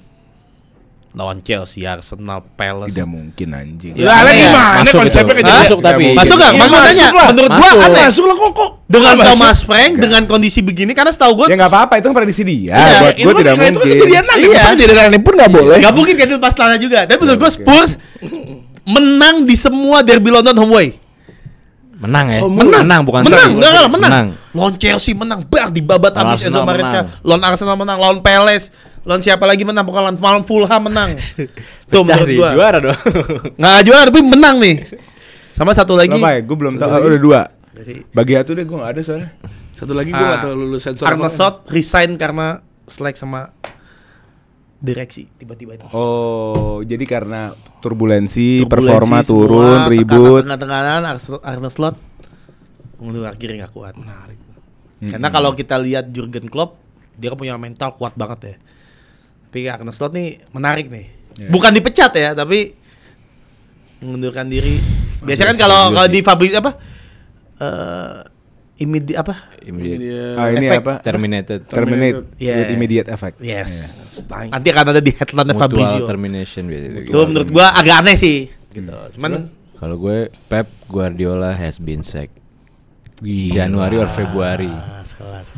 Lawan Chelsea, Arsenal, Palace. tidak mungkin anjing. Ya, Lah, aneh gimana Masuk konsepnya itu. kejadian? Masuk tapi. Masuk nggak? Iya, Makanya masuk lah. menurut gua Masuk. aneh. Masuk lah kok. Dengan Masuk. Thomas Frank dengan kondisi begini karena setahu gue Ya nggak apa-apa, itu kan prediksi dia. Iya, Buat Itu gue kan- tidak itu kan mungkin. kejadian aneh. Iya. Masa kejadian aneh pun nggak boleh. Gak mungkin kayak pas tanah juga. Tapi menurut gue Oke. Spurs menang di semua derby London home away. Menang ya? Menang. bukan Menang, seri. enggak menang. Lawan Chelsea menang, di babat Lawan habis Enzo Arsenal Maresca. menang. Lawan Arsenal menang, lawan Palace, lawan siapa lagi menang? Pokoknya lawan Fulham menang. Tuh Pecah menurut sih, gua. juara dong. Nggak juara tapi menang nih. Sama satu lagi. Berapa ya? Gue belum tahu. Udah 2. Bagi satu deh, gue nggak ada soalnya. Satu lagi gue nggak tahu lulus sensor. Arne Slot resign karena selek sama direksi tiba-tiba ini. Oh, jadi karena turbulensi, Turbulensi performa semua, turun, ribut. Tengah-tengah Arne Slot mengundur akhirnya nggak kuat. Karena kalau kita lihat Jurgen Klopp, dia kan punya mental kuat banget ya. Tapi Arne Slot nih menarik nih. Bukan dipecat ya, tapi mengundurkan diri. Biasanya kan kalau di Fabrizio apa? Immediate terminate with immediate effect. Yes. Nanti akan ada di headline Fabrizio. Termination biasanya. Itu menurut gua agak aneh sih. Gitu. Cuman kalau gue Pep Guardiola has been sacked. Januari or Februari.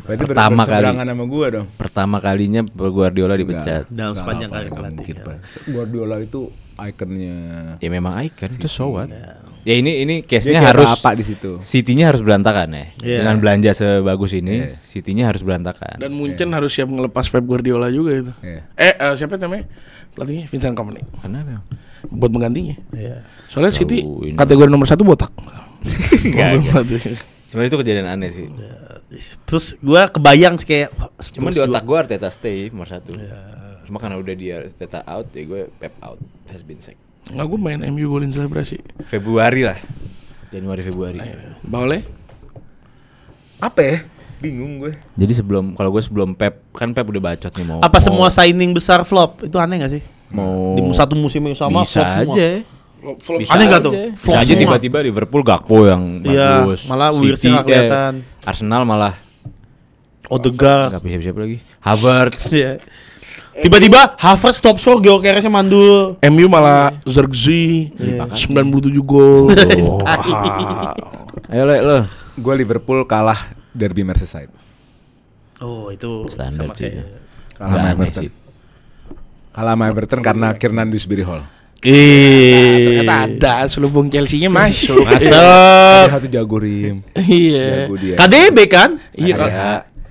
Berarti pertama kali sama gua dong. Pertama kalinya Guardiola dipecat. Dalam sepanjang karir pelatih. Guardiola itu ikonnya. Ya memang icon itu so what. Ya ini case-nya Dia harus apa di situ. City-nya harus berantakan ya. Dengan belanja sebagus ini, Yeah. City-nya harus berantakan. Dan Munchen harus siap ngelepas Pep Guardiola juga itu. Siapa namanya? Pelatihnya Vincent Kompany. Kenapa? Buat menggantinya. Iya. Soalnya City ini. kategori nomor 1 botak. Sebenarnya itu kejadian aneh sih. Terus gua kebayang sih kayak Cuman di otak gue Arteta stay nomor 1. Cuma karena udah dia Arteta out, ya gue Pep out, has been sacked. Nggak, gue main MU golin selebrasi. Februari lah. Januari Februari. Boleh? Apa ya? Bingung gue. Jadi sebelum Pep, kan Pep udah bacot nih mau. apa semua signing besar flop? Itu aneh gak sih? mau Di satu musim yang sama bisa flop semua. aja. Bisa aneh nggak tuh? Bisa Flop aja semua. tiba-tiba Liverpool Gakpo yang Iya, bagus. malah Wirtz nggak kelihatan. Arsenal malah Odegaard. nggak bisa siapa lagi. Havertz. Iya. Tiba-tiba Havertz top score, Gyökeresnya mandul. MU malah Zirkzee 97 gol. Ayo lo. Gue Liverpool kalah Derby Merseyside. Oh, itu Standar sama sih. kayak. Kalah Nggak sama aneh Everton. sih. Kalah sama Everton karena Kiernan Dewsbury Hall. Ternyata ada selubung Chelsea-nya masuk. Masuk. Dia satu jago Rim. Iya. Jago dia. KDB kan? Iya KDH.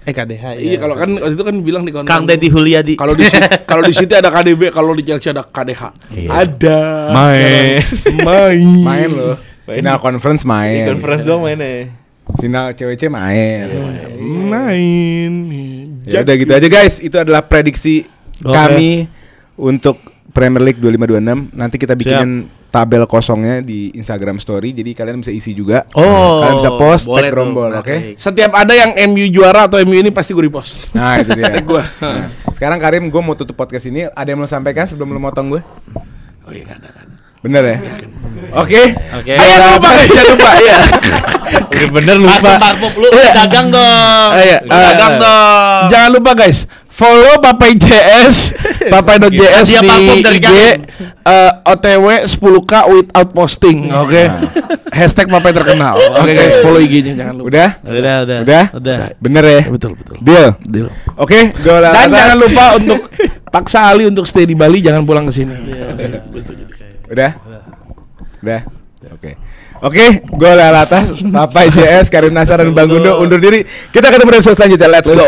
KDH. Iya kalau kan waktu itu kan bilang di kontrak. Kang Deddy Hulyadi. Kalau di City ada KDB, kalau di Chelsea ada KDH. Iya. Ada. Main. Main loh. Final conference main. Conference doang mainnya. Final CWC main. Main. Ya udah gitu aja guys. Itu adalah prediksi kami untuk Premier League 2526. Nanti kita bikinin tabel kosongnya di Instagram Story. Jadi kalian bisa isi juga. Oh, Kalian bisa post boleh tag tuh. Rombol, Nah, oke? Setiap ada yang MU juara atau MU ini pasti gue repost. Nah itu dia. Gua. Nah, sekarang Karim, gue mau tutup podcast ini. Ada yang mau sampaikan sebelum lo motong gue? Oh iya enggak ada. Bener ya? Oke. Oke. Ayo lupa guys, jangan lupa ya. Udah bener lupa. Parfum lu dagang dong. Iya, Dagang dong. Jangan lupa guys, follow Papai JS, Papai.js Dia parfum di dari IG, OTW 10k without posting, oke? Hashtag Papai terkenal, oke guys, follow IG-nya jangan lupa. Udah? Udah. Bener ya? Betul. Deal. Deal. Oke, gue Dan jangan lupa untuk paksa Ali untuk stay di Bali, jangan pulang ke sini. Udah? Oke, gue Latas, Papai JS, Karim Nasar dan Bang Gundo undur diri. Kita ketemu di episode selanjutnya. Let's go.